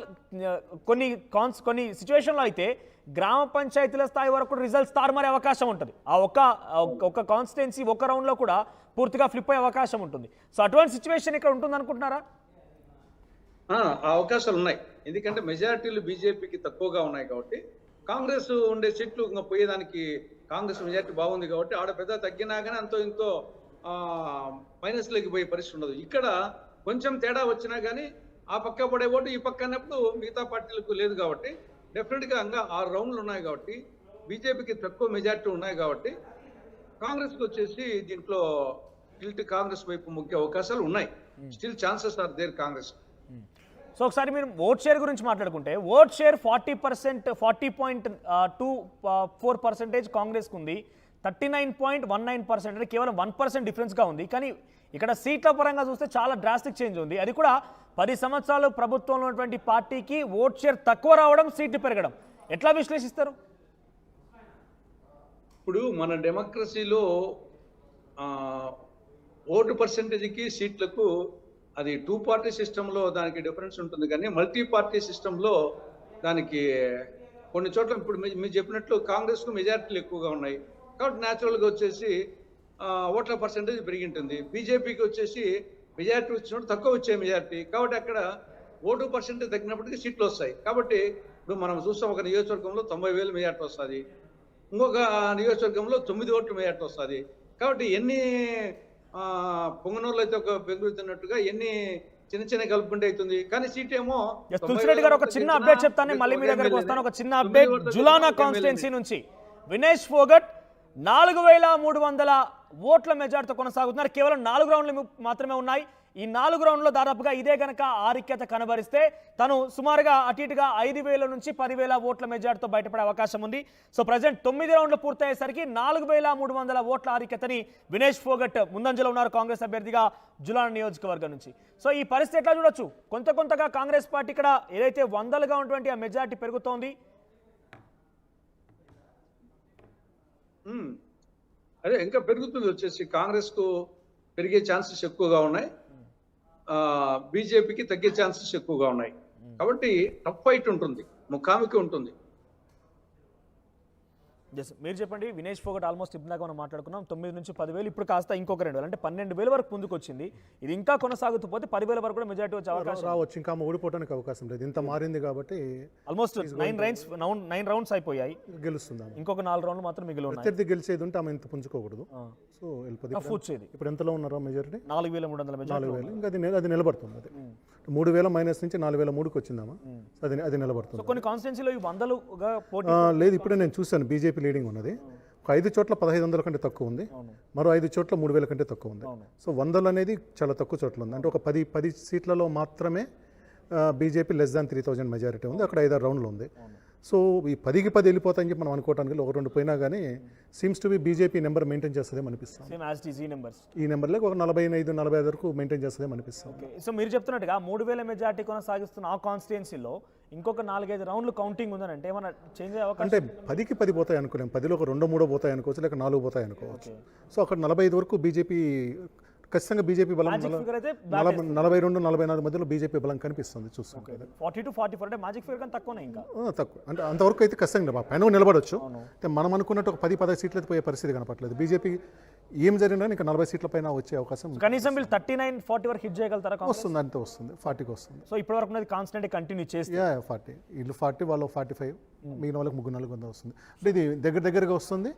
కొన్ని సిచ్యువేషన్లో అయితే గ్రామ పంచాయతీల స్థాయి వరకు రిజల్ట్స్ తారుమారే అవకాశం ఉంటుంది. ఆ ఒక కాన్స్టిట్యున్సీ ఒక రౌండ్లో కూడా పూర్తిగా ఫ్లిప్ అయ్యే అవకాశం ఉంటుంది. సో అటువంటి సిచ్యువేషన్ ఇక్కడ ఉంటుంది అనుకుంటున్నారా? ఆ అవకాశాలు ఉన్నాయి. ఎందుకంటే మెజారిటీలు బీజేపీకి తక్కువగా ఉన్నాయి. కాబట్టి కాంగ్రెస్ ఉండే సీట్లు ఇంకా పోయేదానికి కాంగ్రెస్ మెజారిటీ బాగుంది. కాబట్టి ఆడ పెద్ద తగ్గినా కానీ అంతో ఇంతో మైనస్ లోకి పోయే పరిస్థితి ఉండదు. ఇక్కడ కొంచెం తేడా వచ్చినా కానీ ఆ పక్క పడే ఓటు ఈ పక్క అన్నప్పుడు మిగతా పార్టీలకు లేదు. కాబట్టి డెఫినెట్ గా ఇంకా 6 రౌండ్లు ఉన్నాయి. కాబట్టి బీజేపీకి తక్కువ మెజారిటీ ఉన్నాయి. కాబట్టి కాంగ్రెస్ కి వచ్చేసి దీంట్లో టిల్ట్ కాంగ్రెస్ వైపు ముఖ్య అవకాశాలు ఉన్నాయి. Still chances are there Congress. So ఒకసారి మీరు ఓట్ షేర్ గురించి మాట్లాడుకుంటే ఓట్ షేర్ 40.24% కాంగ్రెస్కి ఉంది. 39.19% అంటే కేవలం 1% డిఫరెన్స్గా ఉంది. కానీ ఇక్కడ సీట్ల పరంగా చూస్తే చాలా డ్రాస్టిక్ చేంజ్ ఉంది. అది కూడా 10 సంవత్సరాలు ప్రభుత్వంలో ఉన్నటువంటి పార్టీకి ఓట్ షేర్ తక్కువ రావడం, సీట్లు పెరగడం ఎట్లా విశ్లేషిస్తారు? ఇప్పుడు మన డెమోక్రసీలో ఓటు పర్సెంటేజ్కి సీట్లకు అది 2 పార్టీ సిస్టంలో దానికి డిఫరెన్స్ ఉంటుంది. కానీ మల్టీ పార్టీ సిస్టంలో దానికి కొన్ని చోట్ల ఇప్పుడు మీరు చెప్పినట్లు కాంగ్రెస్కు మెజారిటీలు ఎక్కువగా ఉన్నాయి. కాబట్టి న్యాచురల్గా వచ్చేసి ఓట్ల పర్సెంటేజ్ పెరిగి ఉంటుంది. బీజేపీకి వచ్చేసి మెజారిటీ వచ్చినప్పుడు తక్కువ వచ్చే మెజారిటీ. కాబట్టి అక్కడ ఓటు పర్సెంటేజ్ తగ్గినప్పటికీ సీట్లు వస్తాయి. కాబట్టి ఇప్పుడు మనం చూస్తాం ఒక నియోజకవర్గంలో 90,000 మెజారిటీ వస్తుంది, ఇంకొక నియోజకవర్గంలో 9 ఓట్లు మెజారిటీ వస్తుంది. కాబట్టి ఎన్ని పొంగనూరులో అయితే ఒక పెరుగుతున్నట్టుగా ఎన్ని చిన్న కలుపుకుంటే అవుతుంది. కానీ సీట్ ఏమో తులసిరెడ్డి గారు ఒక చిన్న అప్డేట్ చెప్తాను, మళ్ళీ మీ దగ్గరకు వస్తాను. ఒక చిన్న అప్డేట్ జులానా కాన్స్టిట్యున్సీ నుంచి వినేష్ ఫోగట్ 4,300 ఓట్ల మెజార్టీతో కొనసాగుతున్నారు. కేవలం 4 రౌండ్లు మాత్రమే ఉన్నాయి. ఈ 4 రౌండ్లో దాదాపుగా ఇదే గనక ఆధిక్యత కనబరిస్తే తను సుమారుగా అటు ఇటుగా 5,000 నుంచి 10,000 ఓట్ల మెజార్టీతో బయటపడే అవకాశం ఉంది. సో ప్రజెంట్ 9 రౌండ్లు పూర్తయ్యేసరికి 4,300 ఓట్ల ఆధిక్యతని వినేష్ ఫోగట్ ముందంజలో ఉన్నారు కాంగ్రెస్ అభ్యర్థిగా జులాన్ నియోజకవర్గం నుంచి. సో ఈ పరిస్థితి ఎట్లా చూడొచ్చు? కొంతగా కాంగ్రెస్ పార్టీ ఇక్కడ ఏదైతే వందలుగా ఉన్నటువంటి ఆ మెజార్టీ పెరుగుతోంది. అదే ఇంకా పెరుగుతుంది. వచ్చేసి కాంగ్రెస్ కు పెరిగే ఛాన్సెస్ ఎక్కువగా ఉన్నాయి, బీజేపీకి తగ్గే ఛాన్సెస్ ఎక్కువగా ఉన్నాయి. కాబట్టి టఫ్ ఫైట్ ఉంటుంది, ముఖాముఖి ఉంటుంది. మీరు చెప్పండి. వినేష్ ఫోగట్ ఆల్మోస్ట్ ఇందాక మనం మాట్లాడుకున్నాం 9 నుంచి 10,000, ఇప్పుడు కాస్త ఇంకొక 2,000 అంటే 12,000 వరకు ముందుకు వచ్చింది. ఇది ఇంకా కొనసాగుతూ పోతే 10,000 వరకు కూడా మెజారిటీ వచ్చే అవకాశం రావచ్చు. ఇంకా ఓడిపోవడానికి అవకాశం లేదు, ఇంత మారింది కాబట్టి. ఆల్మోస్ట్ 9 రౌండ్స్ అయిపోయాయి, గెలుస్తుంది. ఇంకొక 4 రౌండ్లు మాత్రం మిగిలి ఉన్నాయి. ప్రత్యర్థి గెలిచేది ఉంటే ఆమె ఇంత పుంజుకోకూడదు. సో వెళ్ళిపోతుంది. ఇప్పుడు ఎంతలో ఉన్నారో మెజారిటీ? 4,300 మెజారిటీ. 4,000. ఇంకా అది నిలబడుతుంది. అది 3,000 మైనస్ నుంచి 4,003కి వచ్చిందామా, అది నిలబడుతుంది. కొన్ని కాన్స్టిట్యున్సీలో ఇవి వందలుగా పోటీ లేదు. ఇప్పుడే నేను చూశాను, బీజేపీ లీడింగ్ ఉన్నది. ఒక 5 చోట్ల 1,500 కంటే తక్కువ ఉంది, మరో 5 చోట్ల 3,000 కంటే తక్కువ ఉంది. సో 100 అనేది చాలా తక్కువ చోట్ల ఉంది. అంటే ఒక 10 సీట్లలో మాత్రమే బీజేపీ లెస్ దాన్ 3,000 మెజారిటీ ఉంది. అక్కడ 5-6 రౌండ్లు ఉంది. సో ఈ 10కి 10 వెళ్ళిపోతాయని చెప్పి మనం అనుకోవడానికి 1-2 పోయినా కానీ seems to be BJP number maintain చేస్తుందేమో అనిపిస్తుంది. ఈ నెంబర్లో ఒక 45-45 వరకు మెయింటైన్ చేస్తుందేమో అనిపిస్తుంది. సో మీరు చెప్తున్నట్టుగా 3,000 మెజారిటీ కొనసాగిస్తున్న ఆ కాన్స్టిట్యుయెన్సీలో ఇంకొక 4-5 రౌండ్లు కౌంటింగ్ ఉందని అంటే ఏమైనా చేంజ్ అయ్యే అవకాశం? అంటే 10కి 10 పోతాయి అనుకోలేము. 10లో ఒక 2-3 పోతాయి అనుకోవచ్చు, లేక 4 పోతాయి అనుకోవచ్చు. సో అక్కడ 45 వరకు బీజేపీ ఖచ్చితంగా బీజేపీ బలం 42-44 మధ్యలో బీజేపీ బలం కనిపిస్తుంది చూస్తుంటే. 40-44 అంటే మ్యాజిక్ ఫిగర్ కన్నా తక్కువనే, ఇంకా తక్కువ. అంటే అంతవరకు అయితే ఖచ్చితంగా పైన నిలబడవచ్చు. మనం అనుకున్నట్టు ఒక 10-15 సీట్లు అయితే పోయే పరిస్థితి కనపట్లేదు. బీజేపీ ఏం జరిగినా ఇంకా 40 సీట్ల పైన వచ్చే అవకాశం కనీసం వీళ్ళు 39-40 వరకు హిట్ చేయగలుగుతారా? వస్తుంది, అంతే వస్తుంది. 40కి వస్తుంది. సో ఇప్పటి వరకు కాన్స్టెంట్ కంటిన్యూ చేస్తే 40, వీళ్ళు 40, వాళ్ళు 45, మిగిలిన వాళ్ళకి 3-4 వస్తుంది. అంటే ఇది దగ్గరగా వస్తుంది.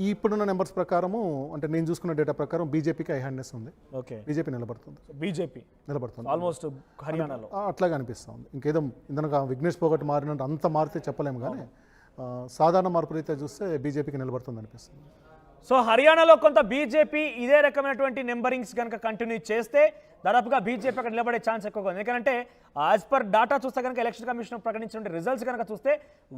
ఈ ఇప్పుడున్న నెంబర్స్ ప్రకారము, అంటే నేను చూసుకున్న డేటా ప్రకారం బీజేపీకి హైహండ్నెస్ ఉంది. బీజేపీ నిలబడుతుంది. నిలబడుతుంది ఆల్మోస్ట్ హర్యానాలో అట్లాగా అనిపిస్తుంది. ఇంకేదో ఇందనగా విఘ్నేష్ పోగొట్టు మారినట్టు అంత మారితే చెప్పలేము, కానీ సాధారణ మార్పు రీత్యా చూస్తే బీజేపీకి నిలబడుతుంది అనిపిస్తుంది. సో హర్యానాలో కొంత బీజేపీ ఇదే రకమైనటువంటి నెంబరింగ్స్ కనుక కంటిన్యూ చేస్తే దాదాపుగా బీజేపీ అక్కడ నిలబడే ఛాన్స్ ఎక్కువగా ఉంది. ఎందుకంటే యాజ్ పర్ డాటా చూస్తే కనుక ఎలక్షన్ కమిషన్ ప్రకటించిన రిజల్ట్స్ కనుక చూస్తే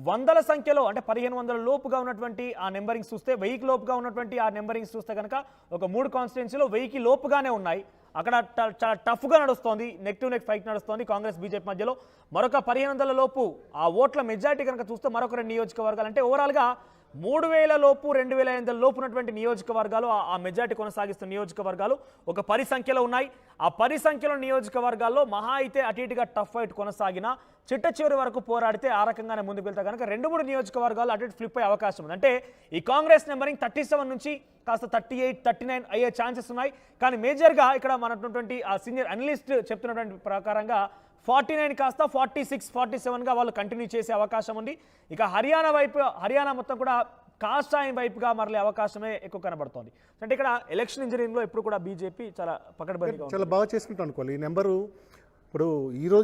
100ల సంఖ్యలో, అంటే 1,500 లోపుగా ఉన్నటువంటి ఆ నెంబరింగ్స్ చూస్తే, 1000కి లోపుగా ఉన్నటువంటి ఆ నెంబరింగ్స్ చూస్తే కనుక ఒక 3 కాన్స్టిట్యున్సీలో 1000కి లోపుగానే ఉన్నాయి. అక్కడ చాలా టఫ్గా నడుస్తోంది, నెక్ టు నెక్ ఫైట్ నడుస్తోంది కాంగ్రెస్ బీజేపీ మధ్యలో. మరొక 1,500 లోపు ఆ ఓట్ల మెజారిటీ కనుక చూస్తే మరొక 2 నియోజకవర్గాలు, అంటే ఓవరాల్గా 3,000 లోపు 2,500 లోపు ఉన్నటువంటి నియోజకవర్గాలు, ఆ మెజారిటీ కొనసాగిస్తున్న నియోజకవర్గాలు ఒక 10 సంఖ్యలో ఉన్నాయి. ఆ 10 సంఖ్యలో నియోజకవర్గాల్లో మహా అయితే అటు ఇటుగా టఫ్ ఫైట్ కొనసాగిన చిట్ట చివరి వరకు పోరాడితే ఆ రకంగానే ముందుకు వెళ్తే కనుక 2-3 నియోజకవర్గాలు అటు ఇటు ఫ్లిప్ అయ్యే అవకాశం ఉంది. అంటే ఈ కాంగ్రెస్ నెంబరింగ్ 37 నుంచి కాస్త 38-39 అయ్యే ఛాన్సెస్ ఉన్నాయి. కానీ మేజర్గా ఇక్కడ మనటువంటి ఆ సీనియర్ అనలిస్ట్ చెప్తున్నటువంటి ప్రకారంగా 49 కాస్త 46-47గా వాళ్ళు కంటిన్యూ చేసే అవకాశం ఉంది. ఇక హర్యానా మొత్తం కూడా కాషాయం వైపుగా మరలే అవకాశమే ఎక్కువ కనబడుతోంది. అంటే ఇక్కడ ఎలక్షన్ ఇంజనీరింగ్లో ఎప్పుడు కూడా బీజేపీ చాలా పకడ్బందీగా చాలా బాగా చేసుకుంటూ అనుకోవాలి. ఈ నెంబరు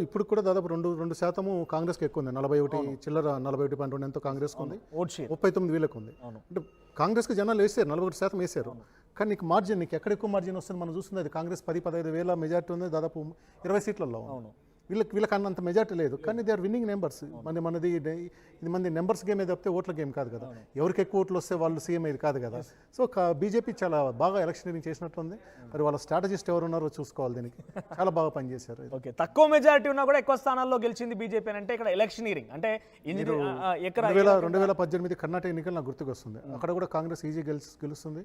ఇప్పుడు కూడా దాదాపు 2% కాంగ్రెస్కి ఎక్కువ ఉంది. 41 చిల్లర 41.2 ఎంతో కాంగ్రెస్కి ఉంది, 39,000 ఉంది. అంటే కాంగ్రెస్కి జనాలు వేసారు, 41% వేసారు. కానీ నీకు మార్జిన్, నీకు ఎక్కడ ఎక్కువ మార్జిన్ వస్తుంది మనం చూస్తుంది, అది కాంగ్రెస్ 10-15 వేల మెజార్టీ ఉంది, దాదాపు 20 సీట్లలో. వీళ్ళకి అన్నంత మెజార్టీ లేదు, కానీ దే ఆర్ విన్నింగ్ నెంబర్స్. ఇది నెంబర్స్ గేమ్ తప్పితే ఓట్ల గేమ్ కాదు కదా. ఎవరికి ఎక్కువ ఓట్లు వస్తే వాళ్ళు సీఎం ఇది కాదు కదా. సో బీజేపీ చాలా బాగా ఎలక్షనీరింగ్ చేసినట్టుంది. మరి వాళ్ళ స్ట్రాటజిస్ట్ ఎవరు ఉన్నారో చూసుకోవాలి, దీనికి చాలా బాగా పనిచేశారు. ఓకే, తక్కువ మెజారిటీ ఉన్నా కూడా ఎక్కువ స్థానాల్లో గెలిచింది బీజేపీ అంటే ఇక్కడ ఎలక్షనీరింగ్ అంటే 2018 కర్ణాటక ఎన్నికలు నాకు గుర్తుకొస్తుంది. అక్కడ కూడా కాంగ్రెస్ ఈజీ గెలుస్తుంది,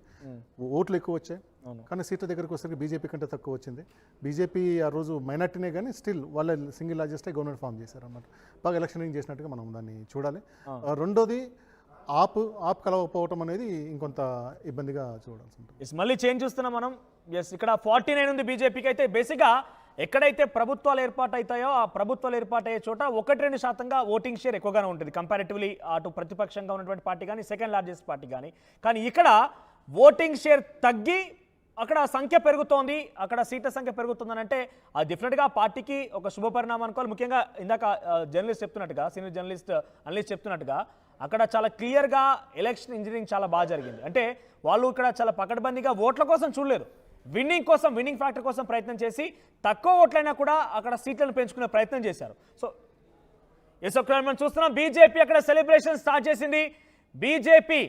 ఓట్లు ఎక్కువ వచ్చాయి, కానీ సీట్ల దగ్గరకు వచ్చేసరికి బీజేపీ కంటే తక్కువ వచ్చింది. బీజేపీ ఆ రోజు మైనార్టీనే, కానీ స్టిల్ వాళ్ళ సింగిల్ లార్జెస్టే గవర్నమెంట్ ఫామ్ చేశారు అన్నమాట. బాగా ఎలక్షనింగ్ చేసినట్టుగా మనం దాన్ని చూడాలి. రెండోది ఆప్ కలవకపోవటం అనేది ఇంకొంత ఇబ్బందిగా చూడాల్సి ఉంటుంది. మళ్ళీ చేంజ్ చూస్తున్నాం మనం. ఇక్కడ 49 ఉంది బీజేపీకి. అయితే బేసిక్గా ఎక్కడైతే ప్రభుత్వాలు ఏర్పాటు అవుతాయో ఆ ప్రభుత్వాలు ఏర్పాటయ్యే చోట 1-2% ఓటింగ్ షేర్ ఎక్కువగానే ఉంటుంది కంపారిటివ్లీ అటు ప్రతిపక్షంగా ఉన్నటువంటి పార్టీ కానీ సెకండ్ లార్జెస్ట్ పార్టీ కానీ ఇక్కడ ఓటింగ్ షేర్ తగ్గి అక్కడ సంఖ్య పెరుగుతోంది, అక్కడ సీట్ల సంఖ్య పెరుగుతుందని అంటే అది డెఫినెట్గా పార్టీకి ఒక శుభ పరిణామం అనుకోవాలి. ముఖ్యంగా ఇందాక జర్నలిస్ట్ చెప్తున్నట్టుగా, సీనియర్ జర్నలిస్ట్ అనలిస్ట్ చెప్తున్నట్టుగా అక్కడ చాలా క్లియర్గా ఎలక్షన్ ఇంజనీరింగ్ చాలా బాగా జరిగింది. అంటే వాళ్ళు ఇక్కడ చాలా పకడ్బందీగా ఓట్ల కోసం చూడలేదు, విన్నింగ్ ఫ్యాక్టర్ కోసం ప్రయత్నం చేసి తక్కువ ఓట్లైనా కూడా అక్కడ సీట్లను పెంచుకునే ప్రయత్నం చేశారు. సో మనం చూస్తున్నాం బీజేపీ అక్కడ సెలబ్రేషన్ స్టార్ట్ చేసింది. బీజేపీ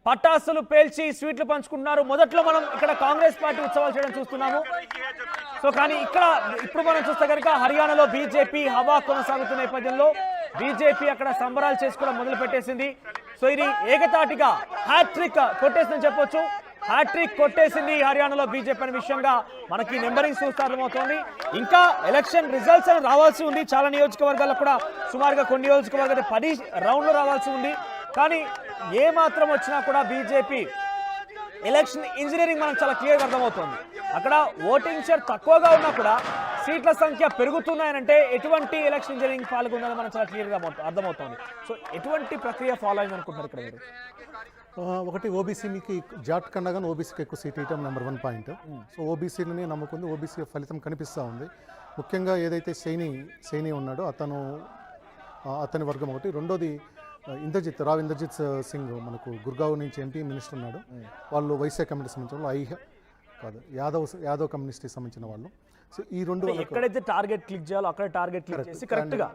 పటాసులు పేల్చి స్వీట్లు పంచుకుంటున్నారు. మొదట్లో మనం ఇక్కడ కాంగ్రెస్ పార్టీ ఉత్సవాలు చేయడం చూస్తున్నాము. సో కానీ ఇప్పుడు మనం చూస్తే కనుక హర్యానాలో బీజేపీ హవా కొనసాగుతున్న నేపథ్యంలో బీజేపీ అక్కడ సంబరాలు చేసుకోవడం మొదలు పెట్టేసింది. సో ఇది ఏకతాటిగా హ్యాట్రిక్ కొట్టేసిందని చెప్పొచ్చు. హ్యాట్రిక్ కొట్టేసింది హర్యానాలో బీజేపీ అనే విషయంగా మనకి నెంబరింగ్ చూస్తే అర్థమవుతోంది. ఇంకా ఎలక్షన్ రిజల్ట్స్ అని రావాల్సి ఉంది. చాలా నియోజకవర్గాల్లో కూడా సుమారుగా కొన్ని నియోజకవర్గాలు 10 రౌండ్లు రావాల్సి ఉంది. కానీ ఏ మాత్రం వచ్చినా కూడా బీజేపీ ఎలక్షన్ ఇంజనీరింగ్ మనకు చాలా క్లియర్గా అర్థమవుతుంది. అక్కడ ఓటింగ్ షేర్ తక్కువగా ఉన్నా కూడా సీట్ల సంఖ్య పెరుగుతున్నాయనంటే ఎటువంటి ఎలక్షన్ ఇంజనీరింగ్ పాల్గొందని మనకు చాలా క్లియర్గా అర్థమవుతుంది. సో ఎటువంటి ప్రక్రియ ఫాలో అయింది అనుకుంటున్నారు ఇక్కడ మీరు? ఒకటి ఓబీసీ మీకు జాట్ కన్నా కానీ ఓబీసీకి ఎక్కువ సీట్ ఇవ్వటం నెంబర్ 1 పాయింట్. సో ఓబీసీని నమ్ముకుంది, ఓబీసీ ఫలితం కనిపిస్తూ ఉంది. ముఖ్యంగా ఏదైతే సైని ఉన్నాడో అతని వర్గం ఒకటి. రెండోది రావ్ ఇంద్రజిత్ సింగ్ మనకు గుర్గావ్ నుంచి ఎంపీ మినిస్టర్ ఉన్నాడు. వాళ్ళు వైశ్య కమ్యూనిటీ సంబంధించిన వాళ్ళు, యాదవ్ కమ్యూనిస్ట్కి సంబంధించిన వాళ్ళు. సో ఈ రెండు ఎక్కడైతే టార్గెట్ క్లిక్ చేయాలో అక్కడ టార్గెట్ క్లిక్ చేసి కరెక్ట్గా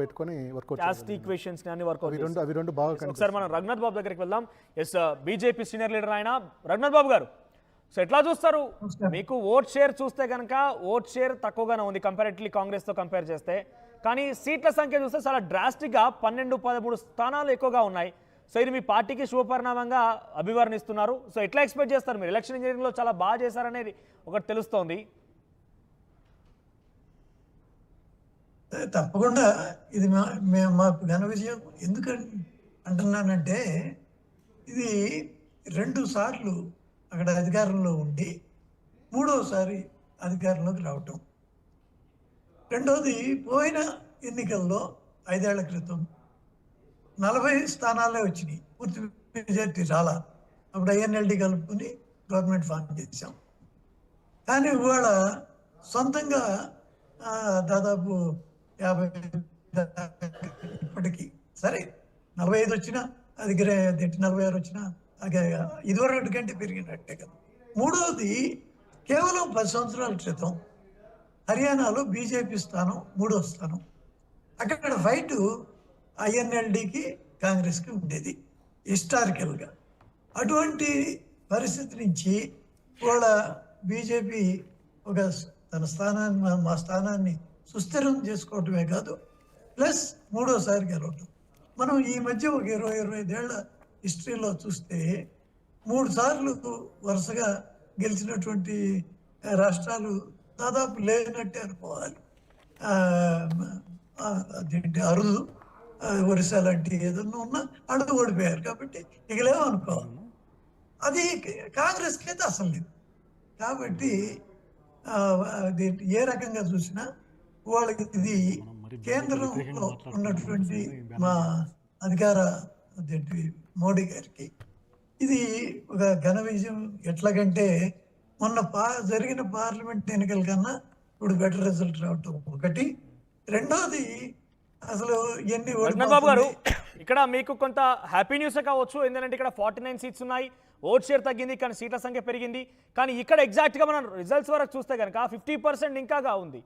పెట్టుకొని వర్కౌట్ ఈక్వేషన్స్ అన్ని వర్కౌట్ అవి రెండు బాగా. ఒకసారి మనం రఘునాథ్ బాబు దగ్గరికి వెళ్దాం. ఎస్, బీజేపీ సీనియర్ లీడర్ ఆయన రఘునాథ్ బాబు గారు. సో ఎట్లా చూస్తారు? మీకు ఓట్ షేర్ చూస్తే కనుక ఓట్ షేర్ తక్కువగానే ఉంది కంపారిటివ్లీ కాంగ్రెస్తో కంపేర్ చేస్తే. కానీ సీట్ల సంఖ్య చూస్తే చాలా డ్రాస్టిక్గా 12-13 స్థానాలు ఎక్కువగా ఉన్నాయి. సో ఇది మీ పార్టీకి శుభపరిణామంగా అభివర్ణిస్తున్నారు. సో ఎట్లా ఎక్స్పెక్ట్ చేస్తారు మీరు? ఎలక్షన్ ఇంజనీరింగ్లో చాలా బాగా చేశారనేది ఒకటి తెలుస్తోంది. తప్పకుండా ఇది మాకు ఘన విజయం. ఎందుకని అంటున్నానంటే ఇది 2 సార్లు అక్కడ అధికారంలో ఉండి 3వసారి అధికారంలోకి రావటం. రెండోది పోయిన ఎన్నికల్లో 5 ఏళ్ల క్రితం 40 స్థానాలే వచ్చినాయి, పూర్తి మెజార్టీ రాలా. అప్పుడు ఐఎన్ఎల్డి కలుపుకుని గవర్నమెంట్ ఫామ్ చేసాం. కానీ ఇవాళ సొంతంగా దాదాపు 50 ఇప్పటికీ సరే 45 వచ్చినా అది 46 వచ్చినా ఇదివరకటి కంటే పెరిగినట్టే కదా. మూడవది కేవలం 10 సంవత్సరాల క్రితం హర్యానాలో బీజేపీ స్థానం 3వ స్థానం. అక్కడ ఫైటు ఐఎన్ఎల్డికి కాంగ్రెస్కి ఉండేది హిస్టారికల్గా. అటువంటి పరిస్థితి నుంచి వాళ్ళ బీజేపీ ఒక తన స్థానాన్ని మా స్థానాన్ని సుస్థిరం చేసుకోవటమే కాదు, ప్లస్ 3వసారి గెలవటం. మనం ఈ మధ్య ఒక 20-25 ఏళ్ల హిస్టరీలో చూస్తే 3 సార్లు వరుసగా గెలిచినటువంటి రాష్ట్రాలు దాదాపు లేనట్టే అనుకోవాలి. అదేంటి అరుదు, ఒరిస్సా లాంటి ఏదన్నా ఉన్నా అడుగు ఓడిపోయారు కాబట్టి ఇక లేవు అనుకోవాలి. అది కాంగ్రెస్కి అయితే అసలు లేదు. కాబట్టి ఏ రకంగా చూసినా వాళ్ళకి ఇది కేంద్రంలో ఉన్నటువంటి మా అధికార మోడీ గారికి ఇది ఒక ఘన విజయం. ఎట్లాగంటే మొన్న జరిగిన పార్లమెంట్ ఎన్నికల కన్నా ఇప్పుడు బెటర్ రిజల్ట్ రావటం ఒకటి. రెండోది అసలు ఎన్ని బాబు గారు ఇక్కడ మీకు కొంత హ్యాపీ న్యూస్ కావచ్చు. ఎందుకంటే ఇక్కడ 49 సీట్స్ ఉన్నాయి, ఓట్ షేర్ తగ్గింది కానీ సీట్ల సంఖ్య పెరిగింది. కానీ ఇక్కడ ఎగ్జాక్ట్గా మనం రిజల్ట్స్ వరకు చూస్తే కనుక 50% ఇంకాగా ఉంది.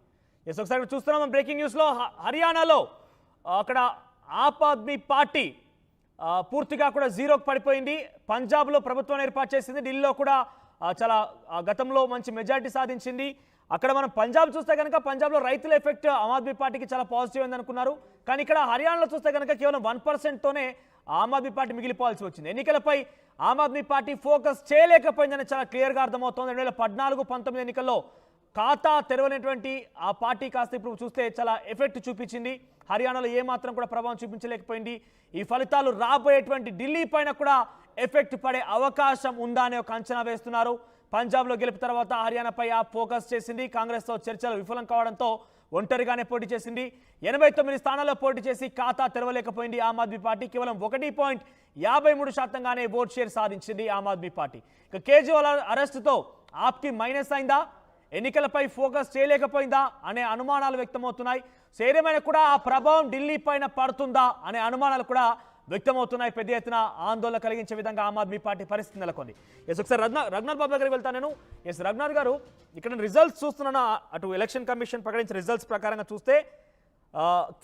ఎస్, ఒకసారి చూస్తున్నాం బ్రేకింగ్ న్యూస్లో హర్యానాలో అక్కడ ఆప్ ఆద్మీ పార్టీ పూర్తిగా కూడా 0కి పడిపోయింది. పంజాబ్లో ప్రభుత్వం ఏర్పాటు చేసింది, ఢిల్లీలో కూడా చాలా గతంలో మంచి మెజారిటీ సాధించింది. అక్కడ మనం పంజాబ్ చూస్తే కనుక పంజాబ్లో రైతుల ఎఫెక్ట్ ఆమ్ ఆద్మీ పార్టీకి చాలా పాజిటివ్ అయింది అనుకున్నారు. కానీ ఇక్కడ హర్యానాలో చూస్తే కనుక కేవలం 1%తోనే ఆమ్ ఆద్మీ పార్టీ మిగిలిపోవాల్సి వచ్చింది. ఎన్నికలపై ఆమ్ ఆద్మీ పార్టీ ఫోకస్ చేయలేకపోయిందని చాలా క్లియర్గా అర్థమవుతోంది. 2014-19 ఎన్నికల్లో ఖాతా తెరవనటువంటి ఆ పార్టీ కాస్త ఇప్పుడు చూస్తే చాలా ఎఫెక్ట్ చూపించింది. హర్యానాలో ఏమాత్రం కూడా ప్రభావం చూపించలేకపోయింది. ఈ ఫలితాలు రాబోయేటువంటి ఢిల్లీ పైన కూడా ఎఫెక్ట్ పడే అవకాశం ఉందా అనే ఒక అంచనా వేస్తున్నారు. పంజాబ్లో గెలుపు తర్వాత హర్యానాపై ఆ ఫోకస్ చేసింది. కాంగ్రెస్తో చర్చలు విఫలం కావడంతో ఒంటరిగానే పోటీ చేసింది. 89 స్థానాల్లో పోటీ చేసి ఖాతా తెరవలేకపోయింది ఆమ్ ఆద్మీ పార్టీ. కేవలం 1.53%గానే ఓట్ షేర్ సాధించింది ఆమ్ ఆద్మీ పార్టీ. ఇక కేజ్రీవాల్ అరెస్టుతో ఆప్కి మైనస్ అయిందా, ఎన్నికలపై ఫోకస్ చేయలేకపోయిందా అనే అనుమానాలు వ్యక్తమవుతున్నాయి. ఏదేమైనా కూడా ఆ ప్రభావం ఢిల్లీ పైన పడుతుందా అనే అనుమానాలు కూడా వ్యక్తమవుతున్నాయి. పెద్ద ఎత్తున ఆందోళన కలిగించే విధంగా ఆమ్ ఆద్మీ పార్టీ పరిస్థితి నెలకొంది. ఎస్, ఒకసారి రఘునాథ్ బాబు దగ్గరికి వెళ్తాను నేను. ఎస్ రఘునాథ్ గారు, ఇక్కడ రిజల్ట్స్ చూస్తున్నాను, అటు ఎలక్షన్ కమిషన్ ప్రకటించిన రిజల్ట్స్ ప్రకారంగా చూస్తే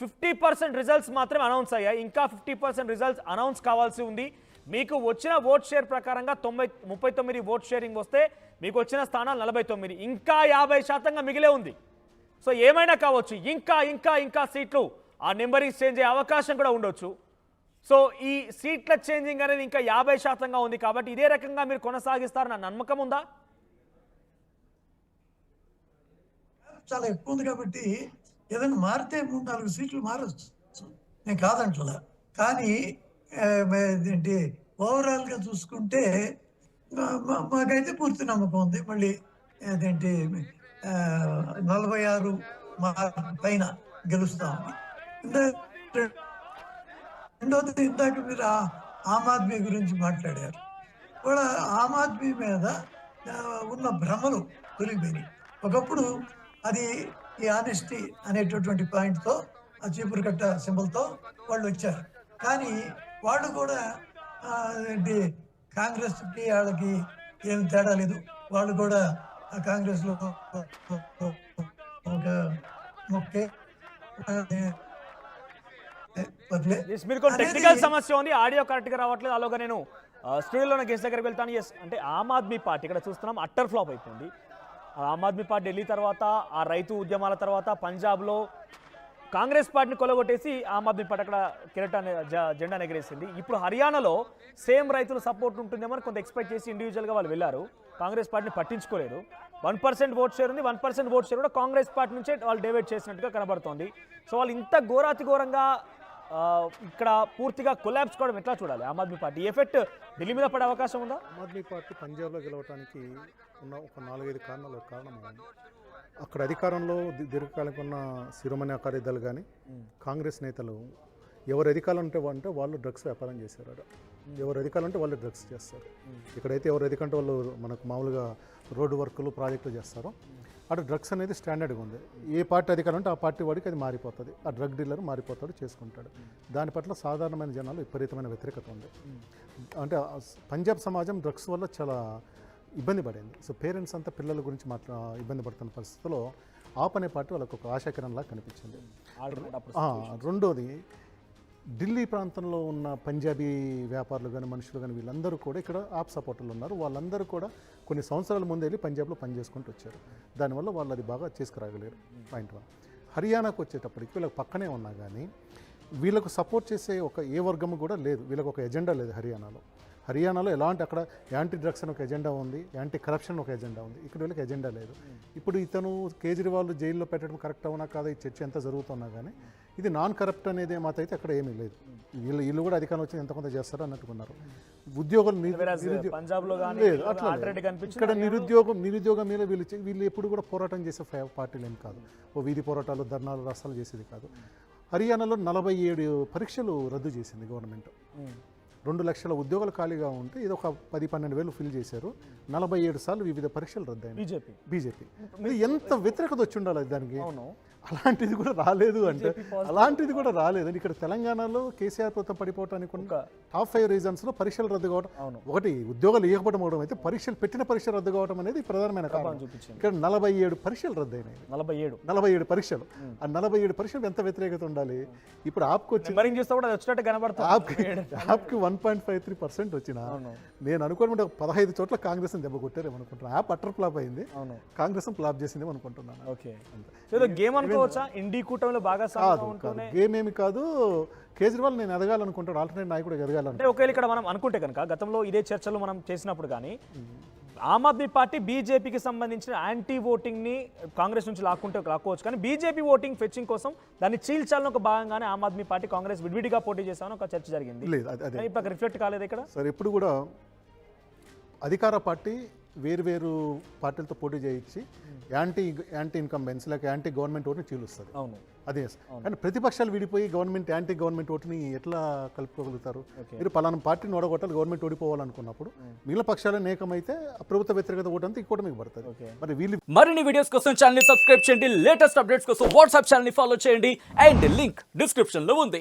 50% రిజల్ట్స్ మాత్రమే అనౌన్స్ అయ్యాయి. ఇంకా 50% రిజల్ట్స్ అనౌన్స్ కావాల్సి ఉంది. మీకు వచ్చిన ఓట్ షేర్ ప్రకారంగా 39 ఓట్ షేరింగ్ వస్తే మీకు వచ్చిన స్థానాలు 49, ఇంకా 50% మిగిలే ఉంది. సో ఏమైనా కావచ్చు, ఇంకా సీట్లు ఆ నెంబరింగ్ చేంజ్ అయ్యే అవకాశం కూడా ఉండొచ్చు. సో ఈ సీట్ల చేంజింగ్ అనేది ఇంకా 50% ఉంది. కాబట్టి ఇదే రకంగా మీరు కొనసాగిస్తారన్న నమ్మకం ఉందా? చాలా ఎక్కువ ఉంది కాబట్టి ఏదైనా మారితే 3-4 సీట్లు మారచ్చు, నేను కాదంటలా. కానీ ఏంటి ఓవరాల్గా చూసుకుంటే మాకైతే పూర్తి నమ్మకం ఉంది. మళ్ళీ అదేంటి 46 పైన గెలుస్తామని. రెండోది, ఇందాక మీరు ఆమ్ ఆద్మీ గురించి మాట్లాడారు. కూడా ఆమ్ ఆద్మీ మీద ఉన్న భ్రమలు తొలగిపోయినాయి. ఒకప్పుడు అది ఈ ఆనెస్టీ అనేటటువంటి పాయింట్తో, ఆ చీపురు కట్ట సింబల్తో వాళ్ళు వచ్చారు. కానీ వాళ్ళు కూడా ఏంటి కాంగ్రెస్కి వాళ్ళకి ఏం తేడా లేదు. వాళ్ళు కూడా కాంగ్రెస్లో ఒక మొక్కే మీరు కొన్ని టెక్నికల్ సమస్య ఉంది, ఆడియో కరెక్ట్గా రావట్లేదు. అలాగా నేను స్టూడియోలో గెస్ట్ దగ్గరికి వెళ్తాను. ఎస్, అంటే ఆమ్ ఆద్మీ పార్టీ ఇక్కడ చూస్తున్నాం అట్టర్ ఫ్లాప్ అయిపోయింది. ఆమ్ ఆద్మీ పార్టీ ఢిల్లీ తర్వాత, ఆ రైతు ఉద్యమాల తర్వాత పంజాబ్లో కాంగ్రెస్ పార్టీని కొలగొట్టేసి ఆమ్ ఆద్మీ పార్టీ అక్కడ కిరీటాన్ని జెండా ఎగరేసింది. ఇప్పుడు హర్యానాలో సేమ్ రైతుల సపోర్ట్ ఉంటుందేమో కొంత ఎక్స్పెక్ట్ చేసి ఇండివిజువల్గా వాళ్ళు వెళ్ళారు. కాంగ్రెస్ పార్టీని పట్టించుకోలేరు. 1% ఓట్ షేర్ ఉంది. 1% ఓట్ షేర్ కూడా కాంగ్రెస్ పార్టీ నుంచే వాళ్ళు డైవర్ట్ చేసినట్టుగా కనబడుతోంది. సో వాళ్ళు ఇంత ఘోరంగా ఇక్కడ పూర్తిగా కొలాబ్స్ కూడా ఎట్లా చూడాలి? ఆమ్ ఆద్మీ పార్టీ ఎఫెక్ట్ ఢిల్లీ మీద పడే అవకాశం ఉందా? ఆమ్ ఆద్మీ పార్టీ పంజాబ్లో గెలవడానికి ఉన్న ఒక 4-5 కారణాలు. కారణం అక్కడ అధికారంలో దీర్ఘకాలం ఉన్న శిరోమణి అకాలీ దళ్ కానీ కాంగ్రెస్ నేతలు ఎవరు అధికారం అంటే వాళ్ళు డ్రగ్స్ వ్యాపారం చేశారు. ఎవరు అధికారం అంటే వాళ్ళు డ్రగ్స్ చేస్తారు. ఇక్కడైతే ఎవరు అధికంటే వాళ్ళు మనకు మామూలుగా రోడ్డు వర్కులు ప్రాజెక్టులు చేస్తారో అక్కడ డ్రగ్స్ అనేది స్టాండర్డ్గా ఉంది. ఏ పార్టీ అధికారం అంటే ఆ పార్టీ వాడికి అది మారిపోతుంది. ఆ డ్రగ్ డీలర్ మారిపోతాడు, చేసుకుంటాడు. దాని పట్ల సాధారణమైన జనాలు విపరీతమైన వ్యతిరేకత ఉంది. అంటే పంజాబ్ సమాజం డ్రగ్స్ వల్ల చాలా ఇబ్బంది పడింది. సో పేరెంట్స్ అంతా పిల్లల గురించి ఇబ్బంది పడుతున్న పరిస్థితుల్లో ఆప్ అనే పార్టీ వాళ్ళకు ఒక ఆశాకిరణంలా కనిపించింది. రెండోది, ఢిల్లీ ప్రాంతంలో ఉన్న పంజాబీ వ్యాపారులు కానీ మనుషులు కానీ వీళ్ళందరూ కూడా ఇక్కడ ఆప్ సపోర్టర్లు ఉన్నారు. వాళ్ళందరూ కూడా కొన్ని సంవత్సరాల ముందు వెళ్ళి పంజాబ్లో పనిచేసుకుంటూ వచ్చారు. దానివల్ల వాళ్ళు అది బాగా చేసుకురాగలేరు. పాయింట్ 1. హర్యానాకు వచ్చేటప్పటికి వీళ్ళకి పక్కనే ఉన్నా కానీ వీళ్ళకు సపోర్ట్ చేసే ఏ వర్గము కూడా లేదు. వీళ్ళకి ఒక ఎజెండా లేదు హర్యానాలో ఎలాంటి అక్కడ యాంటీ డ్రగ్స్ అని ఒక ఎజెండా ఉంది, యాంటీ కరప్షన్ ఒక ఎజెండా ఉంది. ఇక్కడ వీళ్ళకి ఎజెండా లేదు. ఇప్పుడు ఇతను కేజ్రీవాల్ జైల్లో పెట్టడం కరెక్ట్ అవునా కాదా ఈ చర్చ ఎంత జరుగుతున్నా కానీ ఇది నాన్ కరప్ట్ అనేది మాత్రం అయితే అక్కడ ఏమీ లేదు. వీళ్ళు కూడా అధికారం వచ్చి ఎంత కొంత చేస్తారో అన్నట్టుకున్నారు. ఉద్యోగులు లేదు అట్లా. ఇక్కడ నిరుద్యోగం మీద వీళ్ళు ఎప్పుడు కూడా పోరాటం చేసే పార్టీలు ఏం కాదు. వీధి పోరాటాలు, ధర్నాలు, రాష్ట్రాలు చేసేది కాదు. హర్యానాలో 47 పరీక్షలు రద్దు చేసింది గవర్నమెంట్. 2 లక్షల ఉద్యోగాలు ఖాళీగా ఉంటే ఇది ఒక 10-12 వేలు ఫిల్ చేశారు. 47 సార్లు వివిధ పరీక్షలు రద్దయినాయి. బీజేపీ ఎంత వ్యతిరేకత వచ్చి ఉండాలి దానికి. అలాంటిది కూడా రాలేదు అంటే ఇక్కడ తెలంగాణలో కేసీఆర్ ప్రభుత్వం పడిపోవటానికి టాప్ 5 రీజన్స్లో పరీక్షలు రద్దు కావడం. ఒకటి ఉద్యోగాలు ఇవ్వకపోవడం అయితే పెట్టిన పరీక్షలు రద్దు కావడం అనేది ప్రధానమైన కారణం. ఇక్కడ 47 పరీక్షలు రద్దయినాయి. 47 పరీక్షలు. ఆ 47 పరీక్షలు ఎంత వ్యతిరేకత ఉండాలి. ఇప్పుడు ఆప్కి 1.53% వచ్చిన నేను అనుకోకుండా 15 చోట్ల కాంగ్రెస్ దెబ్బ కొట్టారేమో అనుకుంటున్నాను. యాప్ అటర్ ఫ్లాప్ అయింది, కాంగ్రెస్ ఫ్లాప్ చేసిందేమో అనుకుంటున్నాను. గేమ్ ఏమి కాదు. కేజ్రీవాల్ నేను ఎదగాలనుకుంటాడు, ఆల్టర్నేట్ నాయకుడు ఎదగాలంటే. ఒకవేళ ఇక్కడ మనం అనుకుంటే కనుక గతంలో ఇదే చర్చలు మనం చేసినప్పుడు కానీ ఆమ్ ఆద్మీ పార్టీ బీజేపీకి సంబంధించిన యాంటీ ఓటింగ్ ని కాంగ్రెస్ నుంచి లాక్కోవచ్చు, కానీ బీజేపీ ఓటింగ్ ఫెచ్చింగ్ కోసం దాన్ని చీల్చాలని ఒక భాగంగానే ఆమ్ ఆద్మీ పార్టీ కాంగ్రెస్ విడివిడిగా పోటీ చేశామని ఒక చర్చ జరిగింది. ఇప్పుడు రిఫ్లెక్ట్ కాలేదు ఇక్కడ. సరే, ఎప్పుడు కూడా అధికార పార్టీ వేరు పార్టీలతో పోటీ చేయించి యాంటీ ఇన్కంబెన్స్ లేక యాంటీ గవర్నమెంట్ ఓటుని చీలుస్తుంది. అవును, అదే. కానీ ప్రతిపక్షాలు విడిపోయి యాంటీ గవర్నమెంట్ ఓటుని ఎట్లా కలుపుకోగలుగుతారు? మీరు పలానా పార్టీని ఓడగొట్టాలి, గవర్నమెంట్ ఓడిపోవాలనుకున్నప్పుడు మిగిలిన పక్షాలను ఏకమైతే ప్రభుత్వ వ్యతిరేకత ఓటు అంతా ఇంకోటి మీకు పడుతుంది. మరి వీళ్ళు మరిన్ని వీడియోస్ కోసం ఛానల్ ని సబ్స్క్రైబ్ చేయండి, లేటెస్ట్ అప్డేట్స్ కోసం వాట్సాప్ ఛానల్ ని ఫాలో చేయండి, అండ్ లింక్ డిస్క్రిప్షన్ లో ఉంది.